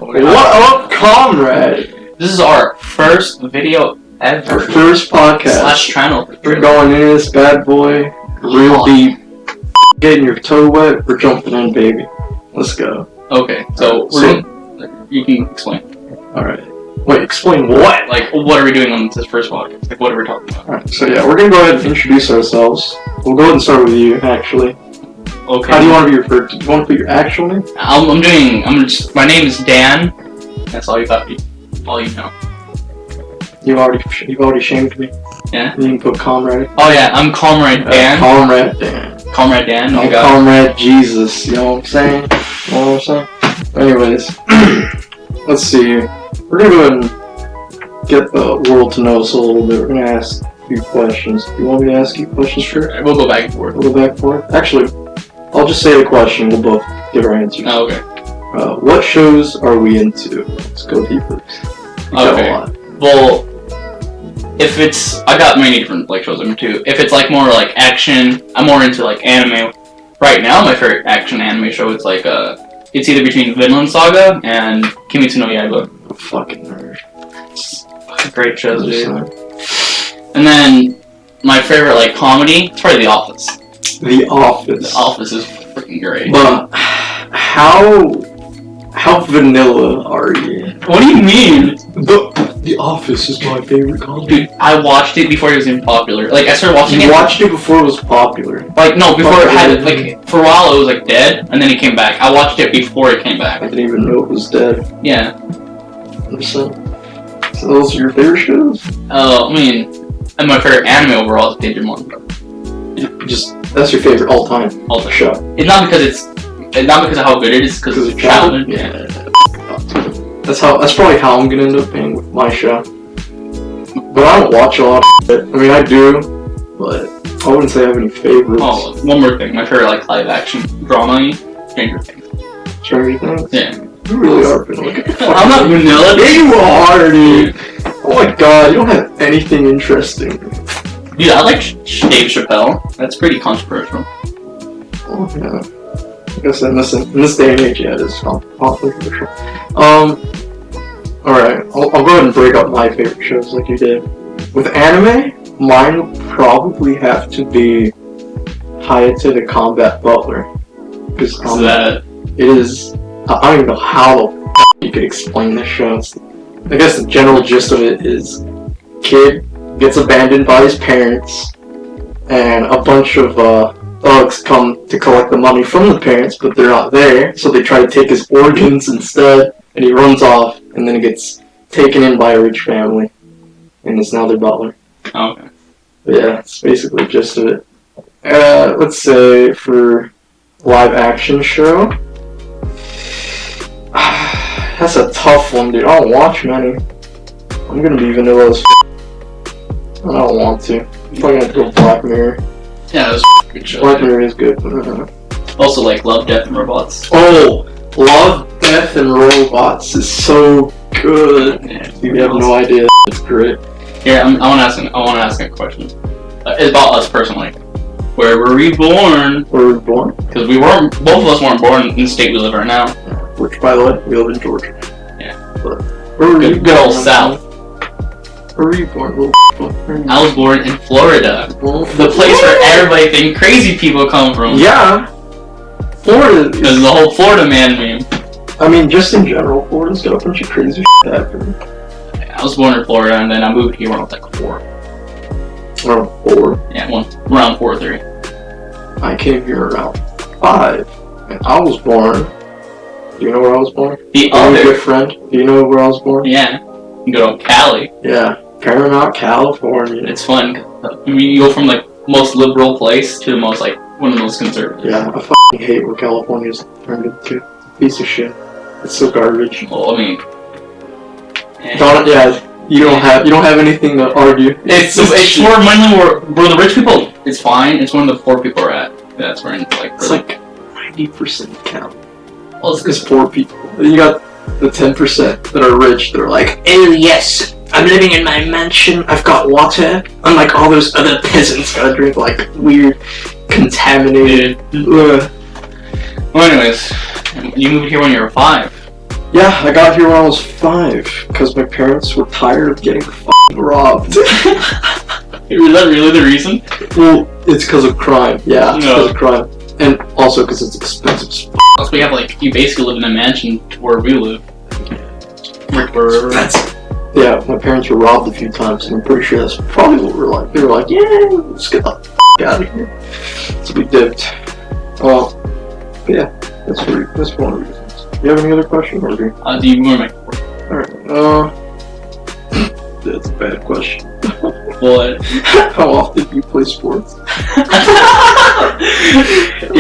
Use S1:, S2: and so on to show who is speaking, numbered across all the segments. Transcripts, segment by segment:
S1: What up, comrade?
S2: This is our first video ever.
S1: Our first podcast.
S2: / channel.
S1: We're going into this bad boy real deep. Getting your toe wet, we're jumping in, baby. Let's go.
S2: Okay, so you can explain.
S1: Alright. Wait, explain what?
S2: Like, what are we doing on this first podcast? Like, what are we talking about?
S1: Alright, so yeah, we're gonna go ahead and introduce ourselves. We'll go ahead and start with you, actually.
S2: Okay.
S1: How do you want to be referred to? Do you want to put your actual name?
S2: My name is Dan. That's all you got. All you know.
S1: You've already shamed me.
S2: Yeah?
S1: You can put comrade.
S2: Oh yeah, I'm Comrade Dan.
S1: Comrade Dan.
S2: Comrade Dan.
S1: I'm Comrade Jesus. You know what I'm saying? You know what I'm saying? Anyways, let's see. We're gonna go ahead and get the world to know us a little bit. We're gonna ask a few questions. Do you want me to ask you questions first?
S2: Right, we'll go back and forth.
S1: We'll go back and forth? Actually, I'll just say the question. We'll both give our answers.
S2: Oh, okay.
S1: What shows are we into? Let's go deeper.
S2: Okay. Well, if it's... I got many different shows I'm into. If it's more like action, I'm more into anime. Right now, my favorite action anime show is it's either between Vinland Saga and Kimetsu no Yaiba.
S1: I'm fucking nerd.
S2: It's fucking great shows, dude. And then my favorite comedy, it's probably The Office.
S1: The Office.
S2: The Office is freaking great.
S1: But how vanilla are you?
S2: What do you mean?
S1: The Office is my favorite comedy.
S2: Dude, I watched it before it was even popular. I started watching it.
S1: You watched it before it was popular?
S2: No, before it had it, for a while it was dead, and then it came back. I watched it before it came back.
S1: I didn't even know it was dead.
S2: Yeah.
S1: 100%. So those are your favorite shows?
S2: And my favorite anime overall is Digimon.
S1: That's your favorite all-time show.
S2: It's not because of how good it is, because it's childhood.
S1: Yeah. That's probably how I'm gonna end up being with my show. But I don't watch a lot of it. I mean, I do, but I wouldn't say I have any favorites.
S2: Oh, one more thing. My favorite live-action drama, Stranger Things.
S1: Stranger Things?
S2: Yeah.
S1: You really are vanilla.
S2: I'm not vanilla.
S1: Yeah, you are, dude. Oh my god, you don't have anything interesting.
S2: Dude, I like Dave Chappelle. That's pretty controversial.
S1: Oh, yeah. I guess in this day and age, yeah, it is controversial. Alright, I'll go ahead and break up my favorite shows like you did. With anime, mine would probably have to be Hayate the Combat Butler. Because it is... I don't even know how the you could explain this show. I guess the general gist of it is kid gets abandoned by his parents, and a bunch of thugs come to collect the money from the parents, but they're not there, so they try to take his organs instead, and he runs off, and then he gets taken in by a rich family, and is now their butler.
S2: Oh, okay.
S1: But yeah, it's basically the gist of it. Let's say for live action show, that's a tough one, dude. I don't watch many. I'm gonna be vanilla as I don't want to. I'm probably gonna have to go Black Mirror.
S2: Yeah, that was a good show.
S1: Black Mirror is good.
S2: Also, Love, Death, and Robots.
S1: Oh! Love, Death, and Robots is so good.
S2: Yeah,
S1: you have no idea. It's great.
S2: Here, I want to ask a question. It's about us personally. Where were we born?
S1: Where were we born?
S2: Because both of us weren't born in the state we live in right now.
S1: Which, by the way, we live in Georgia.
S2: Yeah.
S1: But where were you
S2: good old South.
S1: Where were you born, little
S2: I was born in Florida. The place where everybody thinks crazy people come from.
S1: Yeah. Florida.
S2: Because the whole Florida man meme.
S1: I mean, just in general, Florida's got a bunch of crazy shit happening.
S2: I was born in Florida, and then I moved here when I was 4.
S1: Around 4?
S2: Yeah, around 4 or 3.
S1: I came here around 5, and I was born. Do you know where I was born?
S2: The other
S1: good friend. Do you know where I was born?
S2: Yeah. You go to Cali.
S1: Yeah, Paramount, California.
S2: It's fun. I mean, you go from most liberal place to the most one of the most conservative.
S1: Yeah, I fucking hate what California's turned into. It's a piece of shit. It's so garbage.
S2: Well, I mean,
S1: you don't have anything to argue.
S2: It's more mainly where the rich people. It's fine. It's when the poor people are at. That's where
S1: it's 90% Cali.
S2: Well, it's
S1: because poor people. You got the 10% that are rich. They're like, oh yes, I'm living in my mansion. I've got water. Unlike all those other peasants, gotta drink weird, contaminated.
S2: Well, anyways, you moved here when you were 5.
S1: Yeah, I got here when I was 5 because my parents were tired of getting robbed.
S2: Is that really the reason?
S1: Well, it's because of crime. Yeah, it's because of crime. And also because it's expensive as f***.
S2: Also, we have like, you basically live in a mansion to where we live.
S1: Yeah, my parents were robbed a few times, and I'm pretty sure that's probably what we're like. They were like, yeah, let's get the f*** out of here. So we dipped. But yeah, that's one of the reasons. Do you have any other questions? Or do you?
S2: Do you want to make
S1: Alright, that's a bad question.
S2: what?
S1: How often do you play sports?
S2: Dude,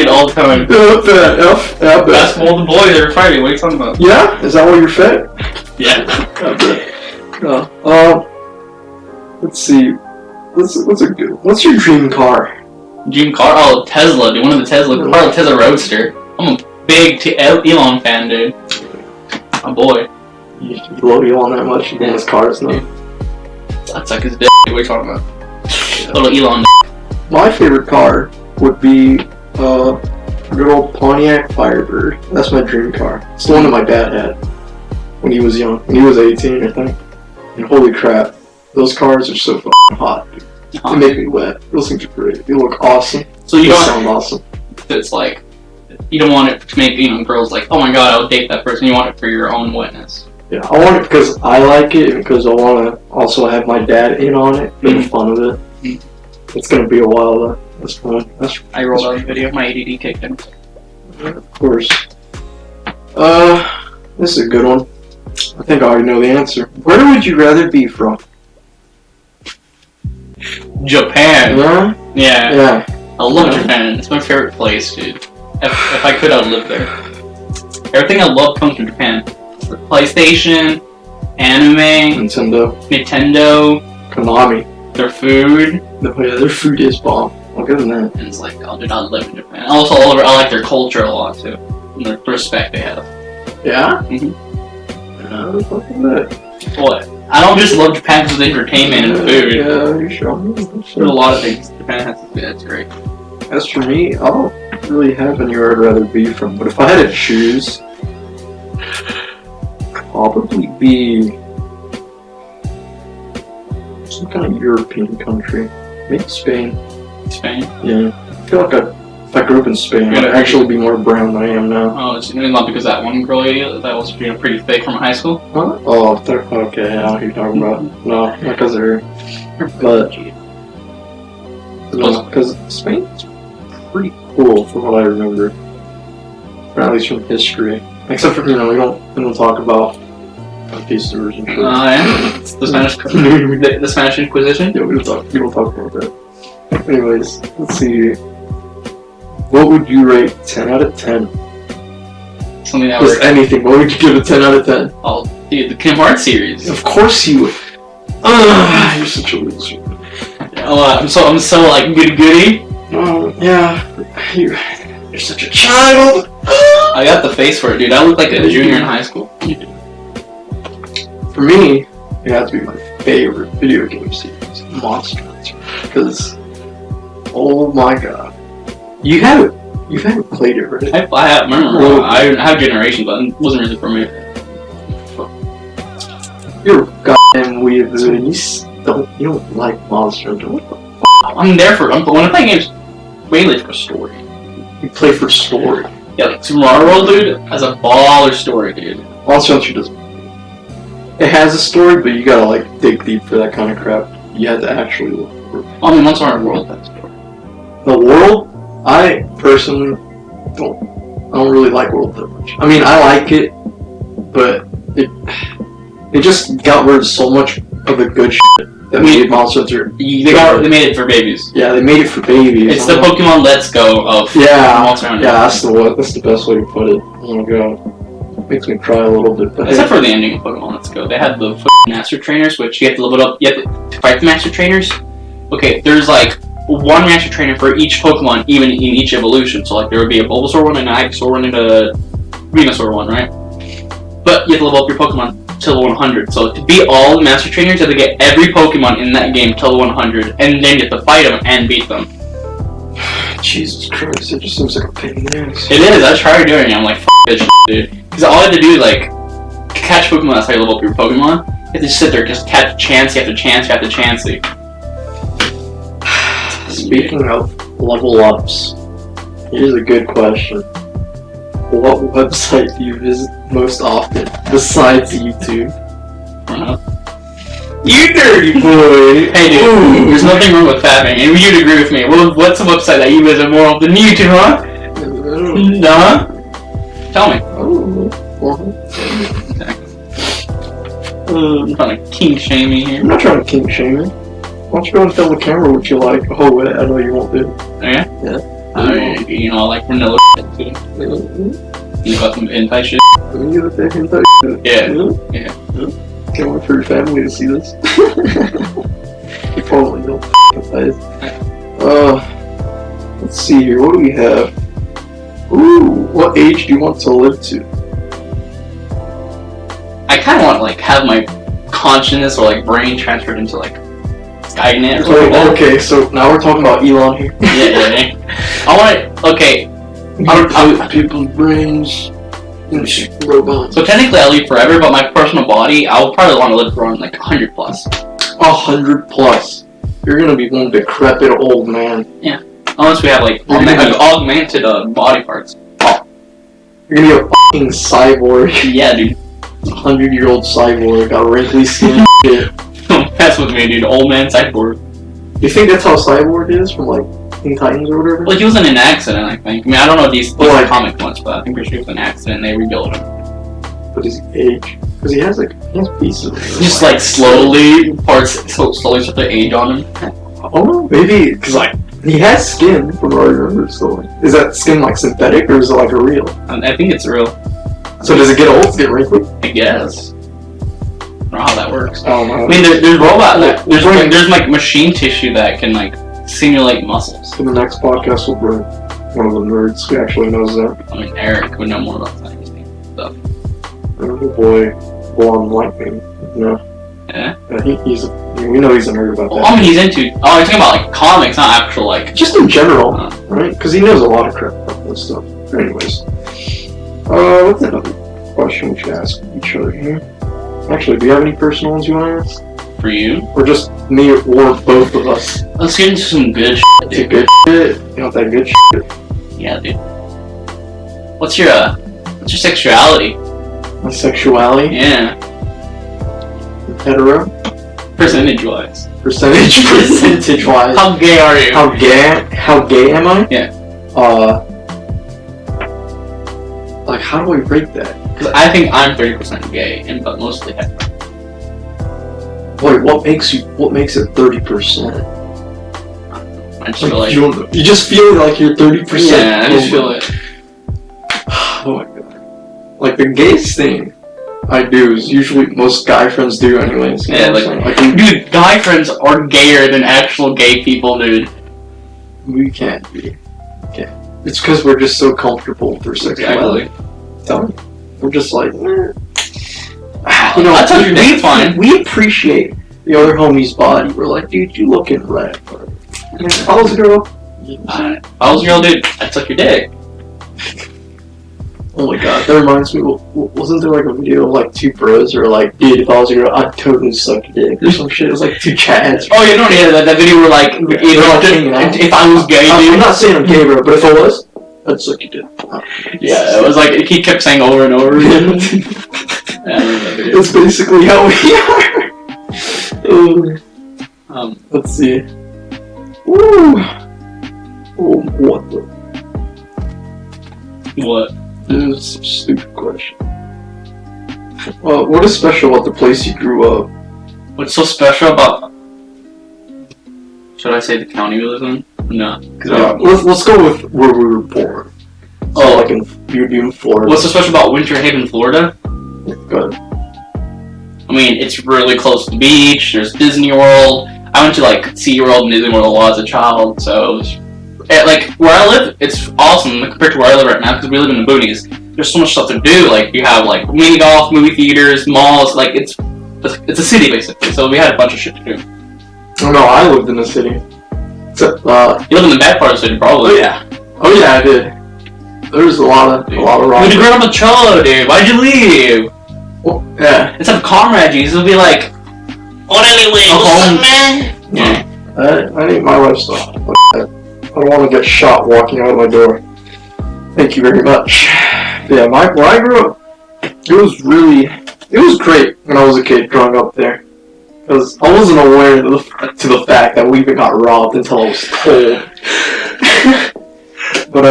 S2: all the time. Basketball with the boys every Friday, what are you talking about?
S1: Yeah? Is that why you're fat?
S2: Yeah.
S1: Let's see. What's your dream car?
S2: Dream car? Oh, Tesla, dude. One of the probably Tesla Roadster. I'm a big Elon fan, dude. My boy.
S1: You love Elon that much? You think his cars now?
S2: That's like his dick. What are you talking about? Little Elon.
S1: My favorite car would be a good old Pontiac Firebird. That's my dream car. It's the one that my dad had when he was young. When he was 18, I think. And holy crap, those cars are so f***ing hot, dude. They make me wet. Those things are great. They look awesome.
S2: So you don't
S1: sound awesome.
S2: It's like, you don't want it to make, girls like, oh my god, I'll date that person. You want it for your own witness.
S1: Yeah, I want it because I like it and because I want to also have my dad in on it, for the fun of it. It's going to be a while though. That's fun.
S2: I rolled out a video, my ADD kicked in.
S1: Yeah, of course. This is a good one. I think I already know the answer. Where would you rather be from?
S2: Japan.
S1: Yeah?
S2: Yeah. I love Japan. It's my favorite place, dude. If I could, I'd live there. Everything I love comes from Japan. The PlayStation, anime, Nintendo,
S1: Konami.
S2: Their food.
S1: Their food is bomb. I'll give them that.
S2: And it's like, oh, dude, I live in Japan. Also, I like their culture a lot too. And the respect they have.
S1: Yeah?
S2: What? I don't just love Japan because of entertainment and food.
S1: Yeah, you sure?
S2: There's a lot of things Japan has to do. That's great.
S1: As for me, I don't really have anywhere I'd rather be from. But if I had to choose, probably be some kind of European country. Maybe Spain.
S2: Spain?
S1: Yeah. I feel like if I grew up in Spain, I'd actually be more brown than I am now.
S2: Oh, it's not because that one girl that was pretty fake from high school?
S1: Huh? Oh, okay, I know who you're talking about. No, not because of her. But, because Spain's pretty cool from what I remember. Or at least from history. Except for, we don't talk about conquistadors and shit.
S2: Yeah? It's the Spanish, the Spanish Inquisition?
S1: Yeah, we don't talk about that. Anyways, let's see. What would you rate 10 out of 10?
S2: Something that
S1: Just anything. What would you give a 10 out of 10?
S2: Oh, dude, the Kingdom Hearts series.
S1: Of course you would. You're such a loser.
S2: I'm so like goody.
S1: Yeah. You're such a child.
S2: I got the face for it, dude. I look like a junior in high school.
S1: For me, it has to be my favorite video game series, Monster Hunter. Because, oh my god. You haven't played it, right?
S2: I have Generation, but it wasn't really for me.
S1: You're a goddamn weird dude, and you don't like Monster Hunter. What the f***?
S2: I'm there for. When I play games, mainly for story.
S1: You play for story.
S2: Yeah, like Tomorrow World, dude, has a baller story, dude.
S1: Monster Hunter doesn't. It has a story, but you gotta like dig deep for that kind of crap. You have to actually look for it.
S2: I mean, Monster Hunter World has a story.
S1: The world, I personally don't really like World that much. I mean, I like it, but it just got rid of so much of the good shit that made Monster Hunter.
S2: They made it for babies.
S1: Yeah, they made it for babies.
S2: It's the Pokemon Let's Go of Monster Hunter.
S1: Yeah, that's the best way to put it. Oh my god. Makes me cry a little bit. But
S2: except for the ending of Pokemon Let's Go. They had the Master Trainers, which you have to level it up. You have to fight the Master Trainers. Okay, there's like one Master Trainer for each Pokemon, even in each evolution. So like there would be a Bulbasaur one, and an Ivysaur one, and a Venusaur one, right? But you have to level up your Pokemon to level 100. So to beat all the Master Trainers, you have to get every Pokemon in that game to level 100, and then you have to fight them and beat them.
S1: Jesus Christ, it just seems like a pain in the ass.
S2: It is. I tried doing it. I'm like, f*** this shit, dude. Because all I had to do, like, catch Pokemon, that's how you level up your Pokemon. You have to just sit there, just catch chance after chance after chance.
S1: Speaking of level ups, here's a good question. What website do you visit most often besides YouTube? You dirty boy!
S2: Hey dude, there's nothing wrong with fapping, and you'd agree with me. Well, what's a website that you visit more often than YouTube, huh? Nah? Tell me. I'm trying to kink shame you here.
S1: I'm not trying to kink shame you. Why don't you go and tell the camera what you like? Oh wait, I know you won't do.
S2: Oh yeah?
S1: Yeah.
S2: I like vanilla shit too. You got some hentai shit?
S1: You got that hentai shit?
S2: Yeah.
S1: Can't wait for your family to see this. You probably don't f***ing let's see here, what do we have? Ooh, what age do you want to live to?
S2: I kind of want to like have my consciousness or like brain transferred into like Skynet or something like that.
S1: Okay, so now we're talking about Elon here.
S2: Yeah. I want it. Okay.
S1: Put people's brains in robots.
S2: So technically, I'll live forever, but my personal body, I'll probably want to live around like 100 plus.
S1: 100 plus. You're gonna be one decrepit old man.
S2: Yeah. Unless we have like augmented body parts.
S1: You're gonna be a fucking cyborg.
S2: Yeah, dude.
S1: 100-year-old cyborg, got wrinkly skin. Shit.
S2: Don't mess with me, dude. Old man cyborg.
S1: You think that's how Cyborg is from like Teen Titans or whatever?
S2: Like he was in an accident, I think. I mean, I don't know these like, comic ones, but I think he was in an accident and they rebuilt him.
S1: But his age, because he has pieces.
S2: Just like slowly slowly start to age on him.
S1: I don't know, maybe because like he has skin from what I remember. So is that skin like synthetic or is it like a real?
S2: I think it's real.
S1: So does it get old? Does it get wrinkly?
S2: I guess. I don't know how that works.
S1: Oh my.
S2: I mean, there's robots. There's like machine tissue that can like simulate muscles.
S1: For the next podcast, we'll bring one of the nerds who actually knows that.
S2: I mean, Eric would know more about science stuff.
S1: Oh boy, blonde like me. No.
S2: Yeah.
S1: We know he's a nerd about that.
S2: I mean, he's into. Oh, you're talking about like comics, not actual like.
S1: Just in general, right? Because he knows a lot of crap about this stuff. Anyways, what's another question we should ask each other here? Actually, do you have any personal ones you want to ask?
S2: For you?
S1: Or just me or both of us?
S2: Let's get into some good shit, dude.
S1: Some good shit? You want that good shit?
S2: Yeah, dude. What's your sexuality?
S1: My sexuality?
S2: Yeah.
S1: Hetero?
S2: Percentage-wise.
S1: Percentage-wise?
S2: How gay are you?
S1: How gay am I?
S2: Yeah.
S1: Like, how do I rate that?
S2: Because I think I'm 30% gay, but mostly hetero.
S1: Wait, what makes it 30%?
S2: I just feel like...
S1: You just feel like you're 30%?
S2: Yeah, I just feel it.
S1: Oh my god. Like, the gayest thing I do is usually most guy friends do anyways.
S2: Yeah, like dude, guy friends are gayer than actual gay people, dude.
S1: We can't be. Okay. It's because we're just so comfortable with our sexuality.
S2: Exactly.
S1: Tell me. We're just like, you know,
S2: that's how you're doing fine.
S1: We appreciate the other homie's body. We're like, dude, you looking red. If I was a girl,
S2: if I was a girl, dude, I'd suck your dick.
S1: Oh my god, that reminds me, wasn't there like a video of like two bros or like, dude, if I was a girl, I'd totally suck your dick or some shit. It was like two chads.
S2: Oh, you know, yeah, that video where like, if I was gay, dude.
S1: I'm not saying I'm gay, bro, but if I was, I'd suck your dick.
S2: Yeah, it was like, he kept saying over and over again.
S1: That's basically how we are. Let's see. Woo! Oh, what the?
S2: What?
S1: This is some stupid question. What is special about the place you grew up?
S2: What's so special about... Should I say the county we live in? No.
S1: Let's go with where we were born. So like you would be in Florida.
S2: What's so special about Winter Haven, Florida?
S1: Yeah, go ahead.
S2: I mean, it's really close to the beach. There's Disney World. I went to like SeaWorld and Disney World a lot as a child, so it was, like where I live, it's awesome compared to where I live right now because we live in the boonies. There's so much stuff to do. Like you have like mini golf, movie theaters, malls. Like it's a city basically. So we had a bunch of shit to do.
S1: Oh no, I lived in the city. Except
S2: you live in the bad part of the city, probably.
S1: Oh yeah, I did. There was a lot of
S2: Why'd you grow up a cholo, dude? Why'd you leave?
S1: Well, yeah.
S2: Instead of comradeship, it'll be like, what anyway, what's up, man? Yeah.
S1: I need my lifestyle. I don't want to get shot walking out of my door. Thank you very much. But yeah, where I grew up, it was great when I was a kid growing up there. Because I wasn't aware to the fact that we even got robbed until I was told. But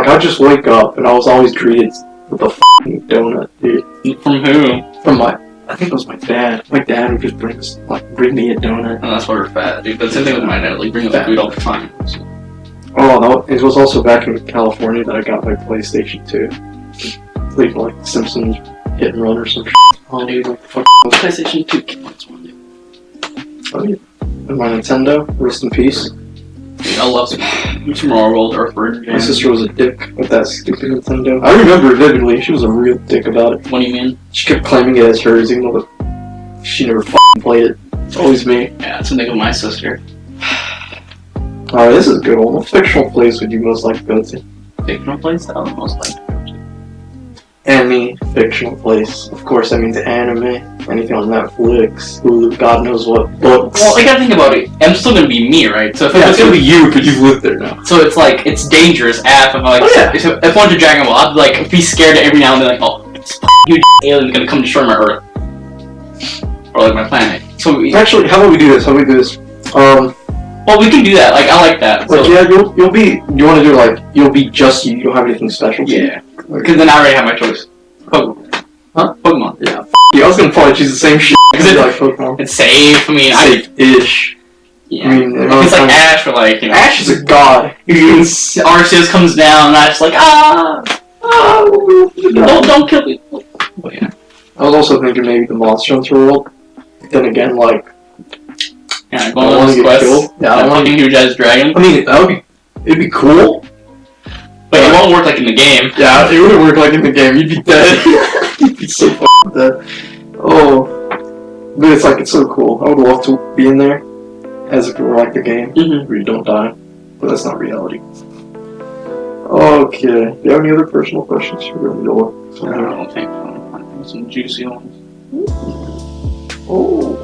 S1: I just wake up and I was always greeted with a f***ing donut, dude.
S2: From who?
S1: From I think it was my dad. My dad would just bring me a donut.
S2: Oh, that's why we're fat, dude. That's the same thing with my dad. Like, bring us food all the time.
S1: Oh, no, it was also back in California that I got my PlayStation 2. Leaving like Simpsons Hit and Run or some shit. Oh, dude, what the fuck?
S2: PlayStation 2 kids one, dude.
S1: Oh, yeah. And my Nintendo, rest in peace.
S2: Dude, I love some World Earthbird.
S1: My sister was a dick with that stupid Nintendo. I remember it vividly. She was a real dick about it.
S2: What do you mean?
S1: She kept claiming it as hers, even though she never f***ing played it. It's always me.
S2: Yeah, that's something with my sister.
S1: Alright, this is a good one. What fictional place would you most like to go to?
S2: Fictional place that I would most like to go to?
S1: Any fictional place. Of course, that means anime. Anything on Netflix, Hulu, God knows what. Books.
S2: Well, I gotta think about it. I'm still gonna be me, right? So if
S1: it's gonna be you because you've lived there now.
S2: So it's like, it's dangerous if I if I went to Dragon Ball, I'd be scared every now and then, like, oh, this huge alien gonna come destroy my Earth. Or like my planet. So
S1: actually, how about we do this?
S2: well, we can do that. Like, I like that. So,
S1: yeah, you'll be. You want to do you'll be just you. You don't have anything special.
S2: Yeah. Because then I already have my choice. Pokemon.
S1: Huh?
S2: Pokemon.
S1: Yeah. I was gonna probably choose the same shit. Because it's like Pokemon.
S2: It's safe. I mean,
S1: safe-ish.
S2: Yeah. I mean, it's like Ash, or like, you know.
S1: Ash is a god.
S2: Arceus comes down, and Ash is like, don't kill me. But yeah.
S1: I was also thinking maybe the Monster Hunter world. Then again, like.
S2: Yeah, going on this quest. Yeah, I'm fucking huge ass dragon.
S1: I mean, it'd be cool.
S2: But it won't work like in the game.
S1: Yeah, it wouldn't work like in the game. You'd be dead. You'd be so f***ing dead. Oh. But it's so cool. I would love to be in there. As if it were like the game.
S2: Mm-hmm.
S1: Where you don't die. But that's not reality. Okay. Do you have any other personal questions?
S2: I don't think so. Some juicy ones.
S1: Oh.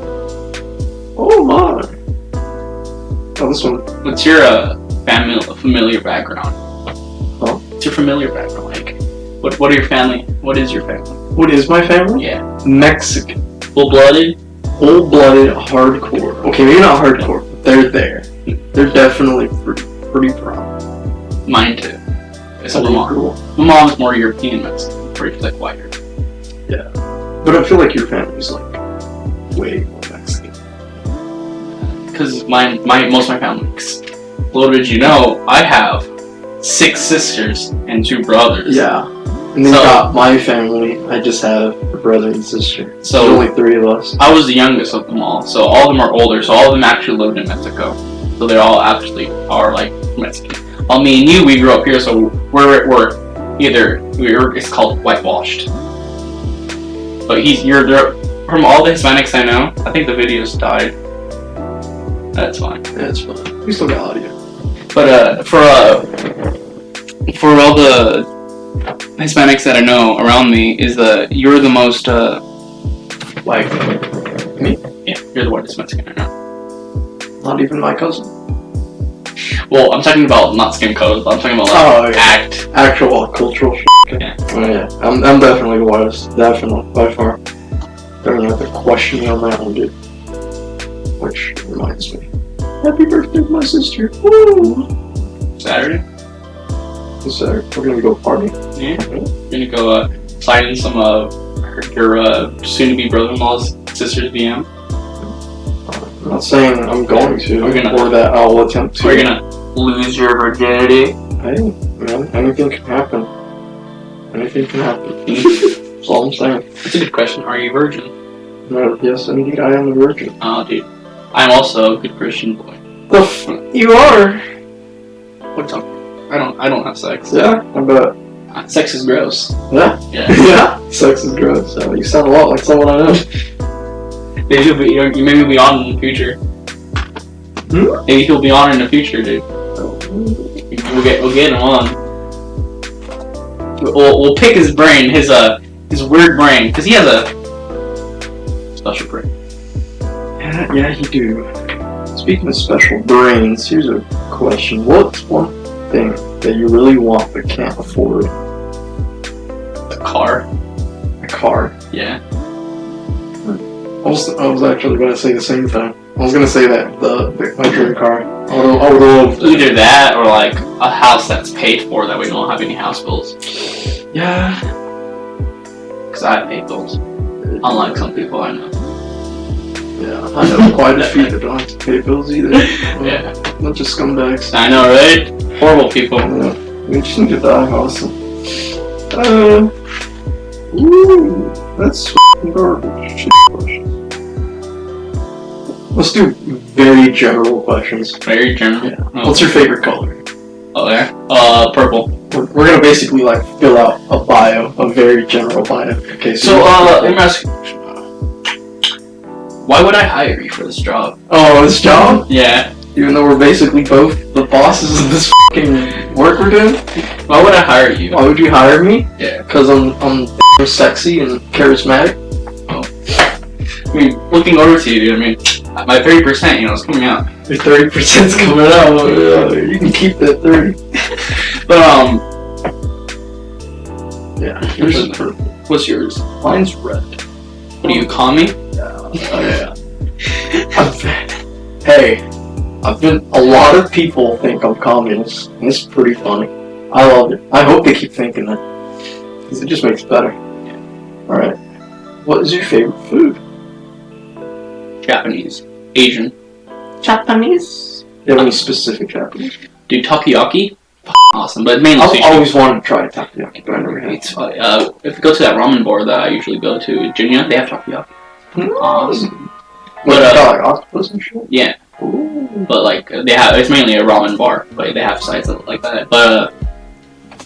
S1: Oh my. Oh, this one.
S2: What's your familiar background?
S1: Huh?
S2: What's your familiar background like? What are your family? What is your family?
S1: What is my family?
S2: Yeah.
S1: Mexican.
S2: Full-blooded?
S1: Full-blooded hardcore. Okay, maybe not hardcore, but they're there. They're definitely pretty proud.
S2: Mine too.
S1: It's cool.
S2: My mom's more European Mexican, pretty like whiter.
S1: Yeah. But I feel like your family's way more Mexican.
S2: Because most of my family, little did you know, I have 6 sisters and 2 brothers.
S1: Yeah. And then you got my family. I just have a brother and sister. So there's only 3 of us.
S2: I was the youngest of them all. So all of them are older. So all of them actually lived in Mexico. So they all actually are Mexican. Well, me and you, we grew up here. So it's called whitewashed. But you're from all the Hispanics I know. I think the videos died. That's fine.
S1: Yeah, it's fine. We still got audio.
S2: But for all the Hispanics that I know around me, you're the most
S1: me?
S2: Yeah, you're the whitest Mexican I know.
S1: Not even my cousin.
S2: Well, I'm talking about not skin color, but I'm talking about
S1: actual cultural shit.
S2: Yeah.
S1: Oh yeah, I'm definitely the whitest. Definitely, by far. They're gonna have to question me on that one, dude. Which reminds me. Happy birthday to my sister. Woo!
S2: Saturday?
S1: This Saturday. We're gonna go party.
S2: Yeah. We're gonna go slide in some your soon-to-be brother-in-law's sister's DM.
S1: I'm not saying I'm going to, or that I'll attempt to.
S2: We're gonna lose your virginity.
S1: Hey, man, anything can happen. Anything can happen. That's all I'm saying.
S2: That's a good question. Are you a virgin?
S1: No, yes, indeed, I am a virgin.
S2: Oh, dude. I'm also a good Christian boy.
S1: You are?
S2: What's up? I don't have sex.
S1: Yeah, I bet.
S2: Sex is gross.
S1: Yeah?
S2: Yeah.
S1: Yeah? Sex is gross. You sound a lot like someone I know.
S2: Maybe you maybe be on in the future. Maybe he'll be on in the future, dude. We'll get him on. We'll pick his brain, his his weird brain, because he has a special brain.
S1: Yeah, you do. Speaking of special brains, here's a question. What's one thing that you really want but can't afford?
S2: A car.
S1: A car?
S2: Yeah.
S1: I was actually going to say the same thing. I was going to say that, my dream car. I would love
S2: either that or like a house that's paid for, that we don't have any house bills.
S1: Yeah.
S2: Because I pay bills. Unlike some people I know.
S1: Yeah, I know quite a few that don't have to pay bills either.
S2: Yeah.
S1: Bunch of scumbags.
S2: I know, right? Horrible people.
S1: Yeah. We just need to die, awesome. Ooh, that's f***ing garbage. Shit questions. Let's do very general questions.
S2: Very general?
S1: Yeah.
S2: Oh.
S1: What's your favorite color?
S2: Oh, yeah? Purple.
S1: We're gonna basically like fill out a bio, a very general bio. Okay,
S2: So, let me ask you a question. Why would I hire you for this job?
S1: Oh, this job?
S2: Yeah.
S1: Even though we're basically both the bosses of this fucking work we're doing?
S2: Why would I hire you?
S1: Why would you hire me?
S2: Yeah.
S1: Because I'm sexy and charismatic.
S2: Oh. I mean, looking over to you, dude, I mean, my 30%, is coming out.
S1: Your 30%'s coming out. You can keep that 30.
S2: But,
S1: yeah, yours is purple.
S2: What's yours?
S1: Mine's red.
S2: What do you call me?
S1: Oh, yeah. A lot of people think I'm communist, and it's pretty funny. I love it. I hope they keep thinking that, because it just makes it better. Alright. What is your favorite food?
S2: Japanese. Asian.
S1: Japanese? Do you have any specific Japanese?
S2: Dude, takoyaki? Awesome, but mainly
S1: I've
S2: sushi.
S1: always wanted to try takoyaki, but I never had.
S2: It's funny. If you go to that ramen bar that I usually go to in Jinya, they have takoyaki. Awesome.
S1: But like octopus and shit?
S2: Yeah.
S1: Ooh.
S2: But like it's mainly a ramen bar, but they have sides like that. But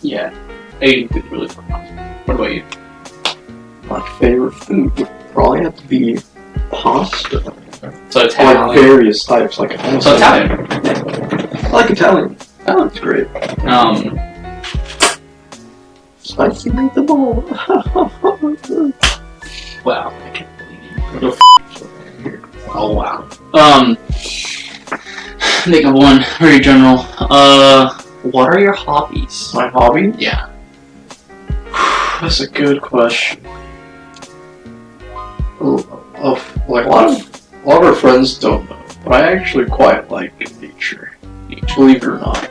S2: yeah, Asian food's really fun. What about you?
S1: My favorite food would probably have to be pasta.
S2: So Italian.
S1: Like various types, like
S2: So Italian.
S1: I like Italian. Italian's great. Spicy meatball.
S2: Wow. I can't believe you. Oh wow. Think of one very general. What are your hobbies?
S1: My hobby?
S2: Yeah.
S1: That's a good question. Like a lot of our friends don't know, but I actually quite like nature. Believe it or not.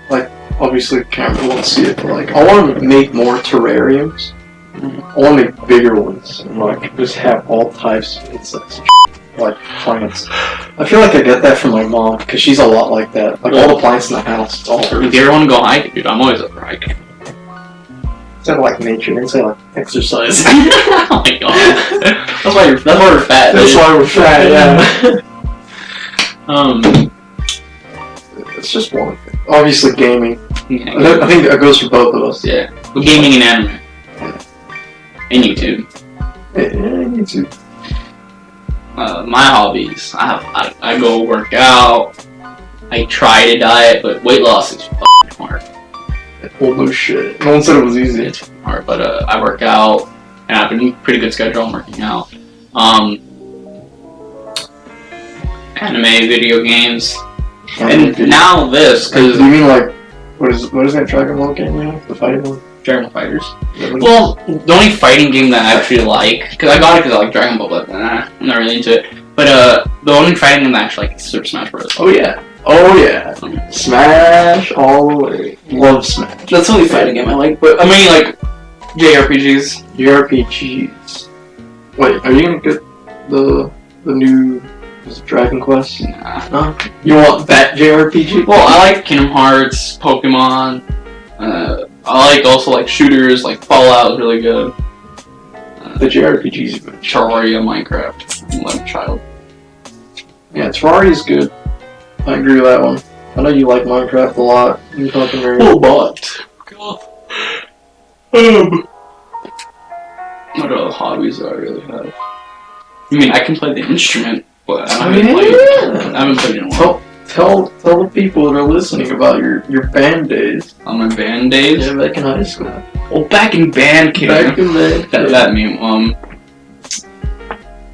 S1: Like, obviously, the camera won't see it, but like, I want to make more terrariums.
S2: Mm-hmm.
S1: I want to make bigger ones and like just have all types of insects and like plants. I feel like I get that from my mom because she's a lot like that. Like all the plants in the house, it's all her.
S2: If you ever want to go hiking, dude, I'm always up for hiking.
S1: Instead of like nature, they say like exercise.
S2: Oh my god. That's why we're fat.
S1: That's why we're fat, yeah. It's just one thing. Obviously, gaming.
S2: Yeah,
S1: I think that goes for both of us.
S2: yeah. Well, gaming and anime. And YouTube.
S1: Yeah, YouTube.
S2: My hobbies. I go work out. I try to diet, but weight loss is fucking hard.
S1: Well, no shit. No one said it was easy.
S2: It's hard, but I work out, and I have a pretty good schedule on working out. Anime, video games, and now this, because
S1: Do you mean like what is that Dragon Ball game you have? The fighting one?
S2: Dragon Ball Fighters. Well, the only fighting game that I actually like, because I got it because I like Dragon Ball, but I'm not really into it. But the only fighting game that I actually like is Super Smash Bros.
S1: Oh yeah. Smash all the way. Love Smash.
S2: That's the only fighting game I like. But I mean, like JRPGs.
S1: JRPGs. Wait, are you gonna get the new Dragon Quest?
S2: Nah.
S1: No? You want that JRPG?
S2: Well, I like Kingdom Hearts, Pokemon. I like also like shooters, like Fallout is really good.
S1: The JRPGs.
S2: Terraria, Minecraft. I'm like a child.
S1: Yeah, Terraria is good. I agree with that one. I know you like Minecraft a lot. You're talking very.
S2: Oh, but what other hobbies do I really have? I mean, I can play the instrument, but I haven't played in a while.
S1: Tell the people that are listening about your band days.
S2: On my band days?
S1: Yeah, back in high school.
S2: Oh, back in band camp. That meme.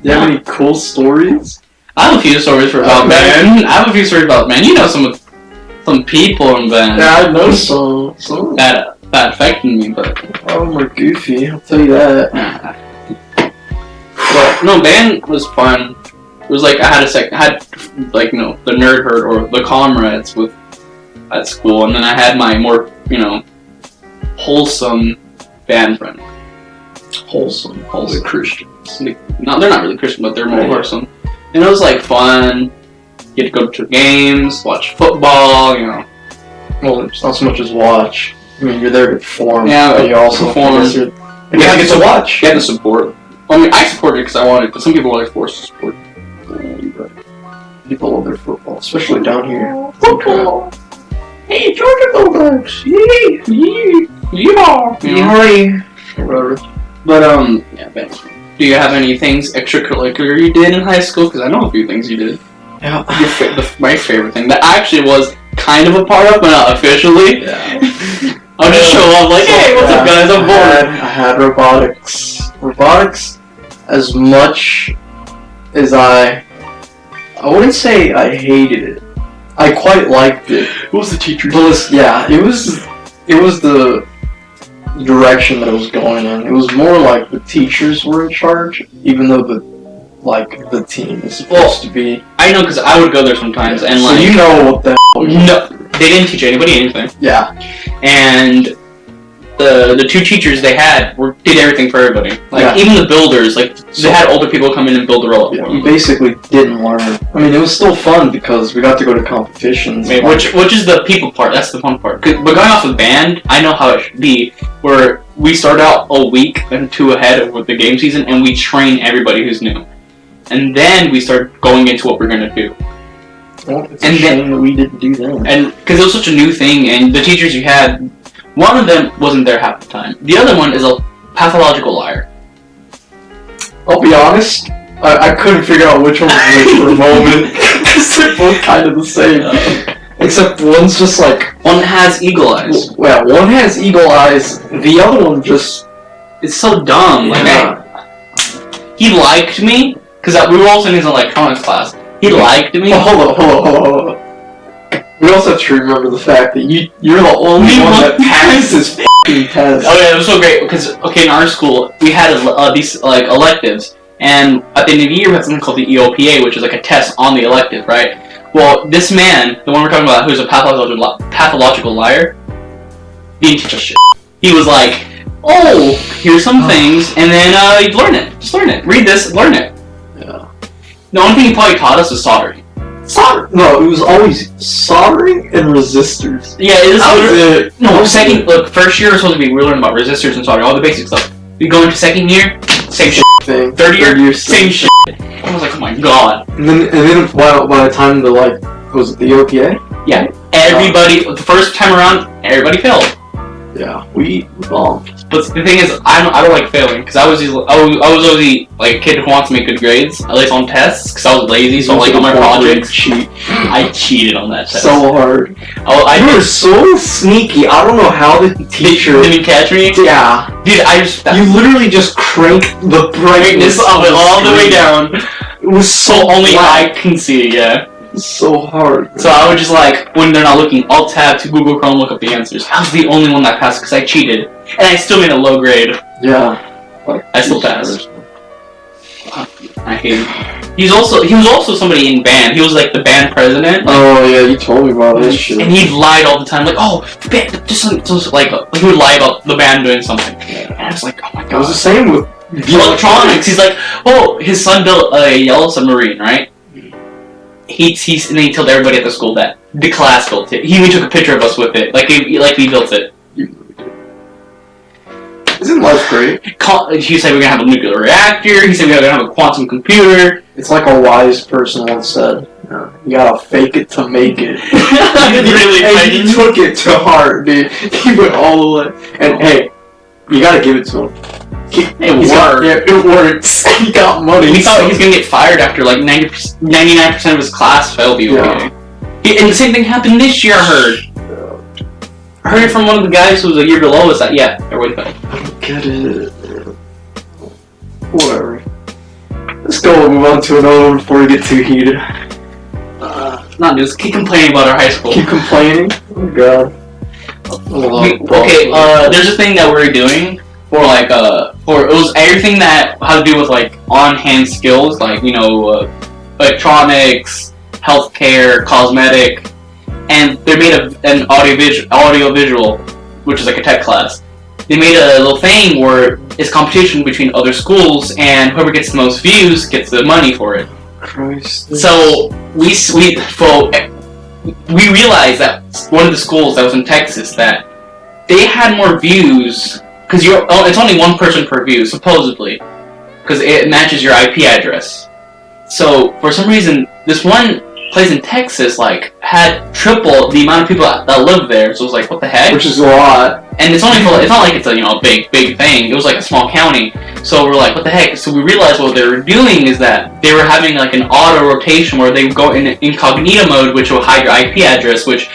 S1: Do you have any cool stories?
S2: I have a few stories about band. I have a few stories about band. You know some people in band.
S1: Yeah, I know some.
S2: That affected me, but
S1: we're goofy. I'll tell you that.
S2: But no, band was fun. It was like I had the nerd herd or the comrades at school, and then I had my more wholesome band friend.
S1: Wholesome.
S2: The Christians. No, they're not really Christian, but they're more wholesome. And it was like fun. You get to go to games, watch football.
S1: Well, it's not so much as watch. I mean, you're there to perform.
S2: Yeah,
S1: but you also
S2: perform.
S1: You get to watch.
S2: You get to support. I mean, I supported it because I wanted, but some people are forced to support.
S1: People love their football, especially down here.
S2: Football. Hey, Georgia Bulldogs! Yay!
S1: Yay! Whatever.
S2: But do you have any things extracurricular you did in high school? Because I know a few things you did.
S1: Yeah.
S2: My favorite thing that I actually was kind of a part of, but not officially.
S1: Yeah.
S2: I'll just show up like, hey, what's up, guys? I'm bored.
S1: I had robotics. Robotics, as much as I wouldn't say I hated it. I quite liked it.
S2: It was the teacher.
S1: It was the direction that it was going in. It was more like the teachers were in charge, even though the team is supposed to be.
S2: I know, because I would go there sometimes, and
S1: so you know what the
S2: no, they didn't teach anybody anything.
S1: Yeah.
S2: And the two teachers they had did everything for everybody. Even the builders, they had older people come in and build the roll-up for them.
S1: You basically didn't learn. I mean, it was still fun because we got to go to competitions.
S2: Which is the people part. That's the fun part. But going off of band, I know how it should be. Where we start out a week and two ahead with the game season, and we train everybody who's new. And then we start going into what we're gonna do.
S1: Well, it's a shame that we didn't do that.
S2: And because it was such a new thing, and the teachers you had, one of them wasn't there half the time. The other one is a pathological liar.
S1: I'll be honest, I couldn't figure out which one was which for a moment, because they're both kind of the same. Except one's just
S2: one has eagle eyes.
S1: Well, one has eagle eyes, the other one just...
S2: It's so dumb. He liked me, because we were also in his electronics class. He liked me.
S1: Hold on. We also have to remember the fact that you're the only one that passed this f***ing test.
S2: Oh yeah, it was so great because in our school we had these electives, and at the end of the year we had something called the EOPA, which is a test on the elective, right? Well, this man, the one we're talking about, who's a pathological liar, didn't teach us shit. He was like, "Oh, here's some things, and then you learn it. Just learn it. Read this, learn it."
S1: Yeah.
S2: The only thing he probably taught us was soldering.
S1: No, it was always soldering and resistors.
S2: Yeah, it is. No, first year was supposed to be we learned about resistors and soldering, all the basic stuff. We go into second year, same shit. Third year, same shit. I was like, oh my god.
S1: And then by the time was it the OPA?
S2: Yeah, everybody, the first time around, everybody failed.
S1: Yeah, we bombed.
S2: But the thing is, I don't like failing, because I was always a kid who wants to make good grades, at least on tests, because I was lazy, so on my projects. I cheated on that test.
S1: So hard. You were so sneaky. I don't know how the teacher...
S2: Did he catch me?
S1: Yeah.
S2: Dude,
S1: you literally just cranked the brightness
S2: of it all the way down.
S1: It was so
S2: only I can see, yeah.
S1: So hard.
S2: So I would just when they're not looking, Alt tab to Google Chrome, look up the answers. I was the only one that passed because I cheated, and I still made a low grade.
S1: Yeah,
S2: I still passed. I hate him. He was also somebody in band. He was the band president.
S1: Oh yeah, you told me about this shit.
S2: And he lied all the time, the band, just he would lie about the band doing something. And I was like, oh my god.
S1: It was the same with
S2: electronics. He's like, oh, his son built a yellow submarine, right? And then he told everybody at the school that the class built it. He even took a picture of us with it, like we built it.
S1: Isn't life great?
S2: He said we're gonna have a nuclear reactor. He said we're gonna have a quantum computer.
S1: It's like a wise person once said, "You gotta fake it to make it." He took it to heart, dude. He went all the way. And hey, you gotta give it to him. It works. He got money.
S2: He thought he was gonna get fired after 99% of his class failed the OPA. And the same thing happened this year, I heard. I heard it from one of the guys who was a year below us that, yeah, everybody fell.
S1: I don't get it. Whatever. Let's go move on to another one before we get too heated.
S2: Not just keep complaining about our high school.
S1: Keep complaining? Oh god.
S2: There's a thing that we're doing for like it was everything that had to do with like on-hand skills, like electronics, healthcare, cosmetic, and they made an audio visual, which is like a tech class. They made a little thing where it's competition between other schools, and whoever gets the most views gets the money for it.
S1: Christ.
S2: So we realized that one of the schools that was in Texas that they had more views because it's only one person per view supposedly because it matches your IP address. So for some reason, this one place in Texas like had triple the amount of people that live there. So it was like, what the heck?
S1: Which is a lot.
S2: And it's not like it's a big thing. It was like a small county. So we're like, what the heck? So we realized what they were doing is that they were having like an auto rotation where they would go in incognito mode, which will hide your IP address, which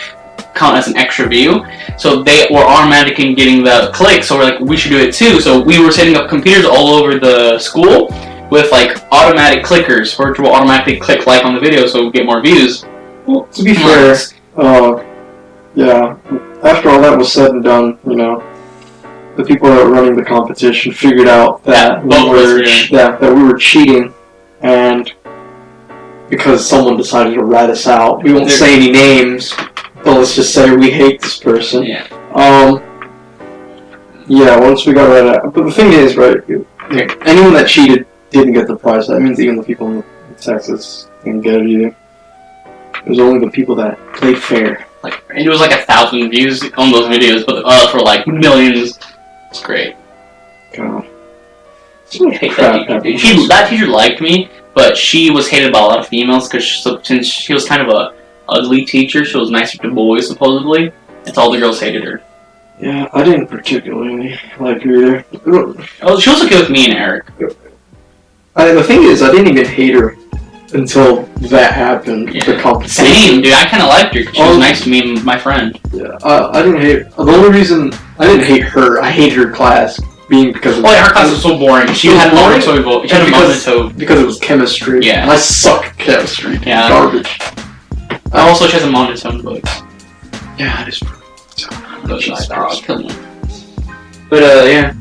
S2: count as an extra view. So they were automatically getting the click. So we're like, we should do it too. So we were setting up computers all over the school with like automatic clickers for it to automatically click like on the video so we get more views.
S1: Well, to be fair, yeah. After all that was said and done, the people that were running the competition figured out that we were cheating, and because someone decided to rat us out, we won't say any names, but let's just say we hate this person.
S2: Yeah.
S1: Once we got ratted out. But the thing is, right, anyone that cheated didn't get the prize. That means even the people in Texas didn't get it either. It was only the people that played fair.
S2: Like, it was like 1,000 views on those videos, but for like millions. It's great.
S1: God.
S2: I hate that teacher. That teacher liked me, but she was hated by a lot of females because since she was kind of a ugly teacher, she was nicer to boys supposedly, and all the girls hated her.
S1: Yeah, I didn't particularly like her either.
S2: Oh, she was okay with me and Eric.
S1: The thing is, I didn't even hate her until that happened.
S2: Yeah.
S1: The competition.
S2: Same, dude. I kind of liked her because she was nice to me and my friend.
S1: Yeah, I didn't hate. The only reason I didn't hate her, I hated her class because of.
S2: Oh yeah, her class was so boring. She had a monotone.
S1: Because it was chemistry.
S2: Yeah.
S1: And I suck at chemistry.
S2: Yeah.
S1: Garbage.
S2: Also, she has a monotone voice.
S1: Yeah, it is.
S2: But yeah.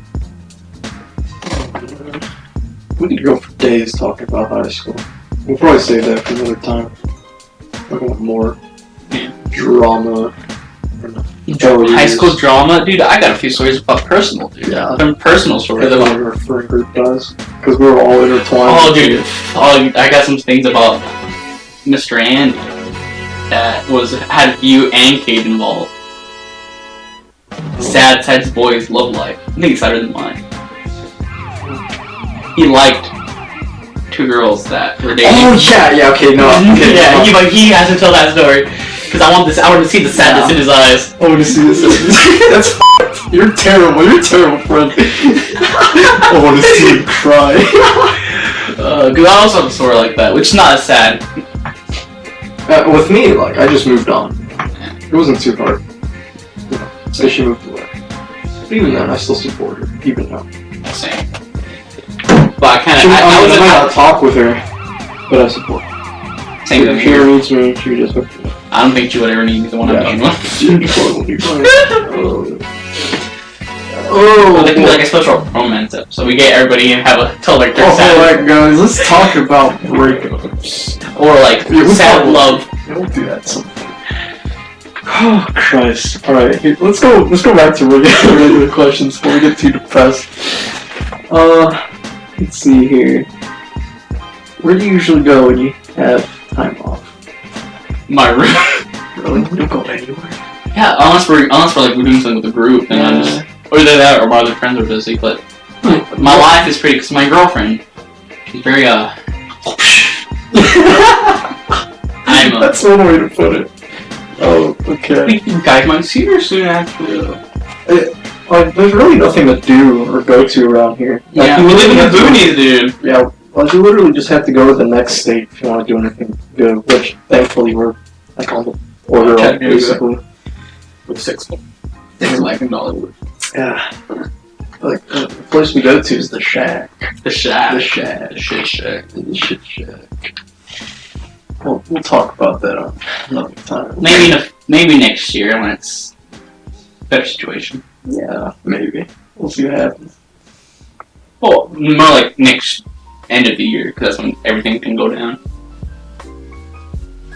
S1: We could go for days talking about high school. We'll probably save that for another time. Talk about more drama.
S2: High school drama? Dude, I got a few stories about personal, dude.
S1: Yeah.
S2: Some personal stories.
S1: That one of our friend group does. Because we were all intertwined.
S2: Oh, dude. Oh, I got some things about Mr. Andy that had you and Kate involved. Sad's boy's love life. I think it's sadder than mine. He liked 2 girls that were dating.
S1: Oh yeah, okay, no. Okay,
S2: yeah, he has to tell that story because I want to see the sadness in his eyes.
S1: I want to see this. That's f***ed. You're terrible. You're a terrible friend. I want to see him cry.
S2: Because I also have a story like that, which is not as sad.
S1: With me, like I just moved on. It wasn't too hard. So she moved away. But even then, I still support her. Even now.
S2: Same. But I
S1: might not talk with her, but I support her.
S2: Same thing.
S1: If she ever needs me, she just hooked me up.
S2: I don't think she would ever need me the one I'm being with.
S1: Oh,
S2: they can be like a special romance episode. We get everybody and tell their sad.
S1: Alright guys, let's talk about breakups.
S2: Or like sad love.
S1: We'll do that sometime. Oh Christ. Alright, let's go back to regular questions before we get too depressed. Let's see here. Where do you usually go when you have time off?
S2: My room.
S1: Really? We don't go anywhere.
S2: Yeah, unless we're like we're doing something with a group, then I'm just or either that or my other friends are busy. But my life is pretty because my girlfriend, she's very
S1: That's one way to put it. Oh, okay.
S2: You guys might see her soon, actually.
S1: There's really nothing to do or go to around here.
S2: Like, we live in the boonies, dude.
S1: Yeah, well, you literally just have to go to the next state if you want to do anything good, which thankfully we're like on the border, basically.
S2: With 6 foot. It's like in Dollywood.
S1: Yeah. Like, the place we go to is the Shack.
S2: The Shack.
S1: The Shack.
S2: The Shit Shack.
S1: The Shit Shack. We'll talk about that another time.
S2: Maybe next year when it's a better situation.
S1: Yeah, maybe. We'll see what happens.
S2: Well, more like next end of the year, because that's when everything can go down.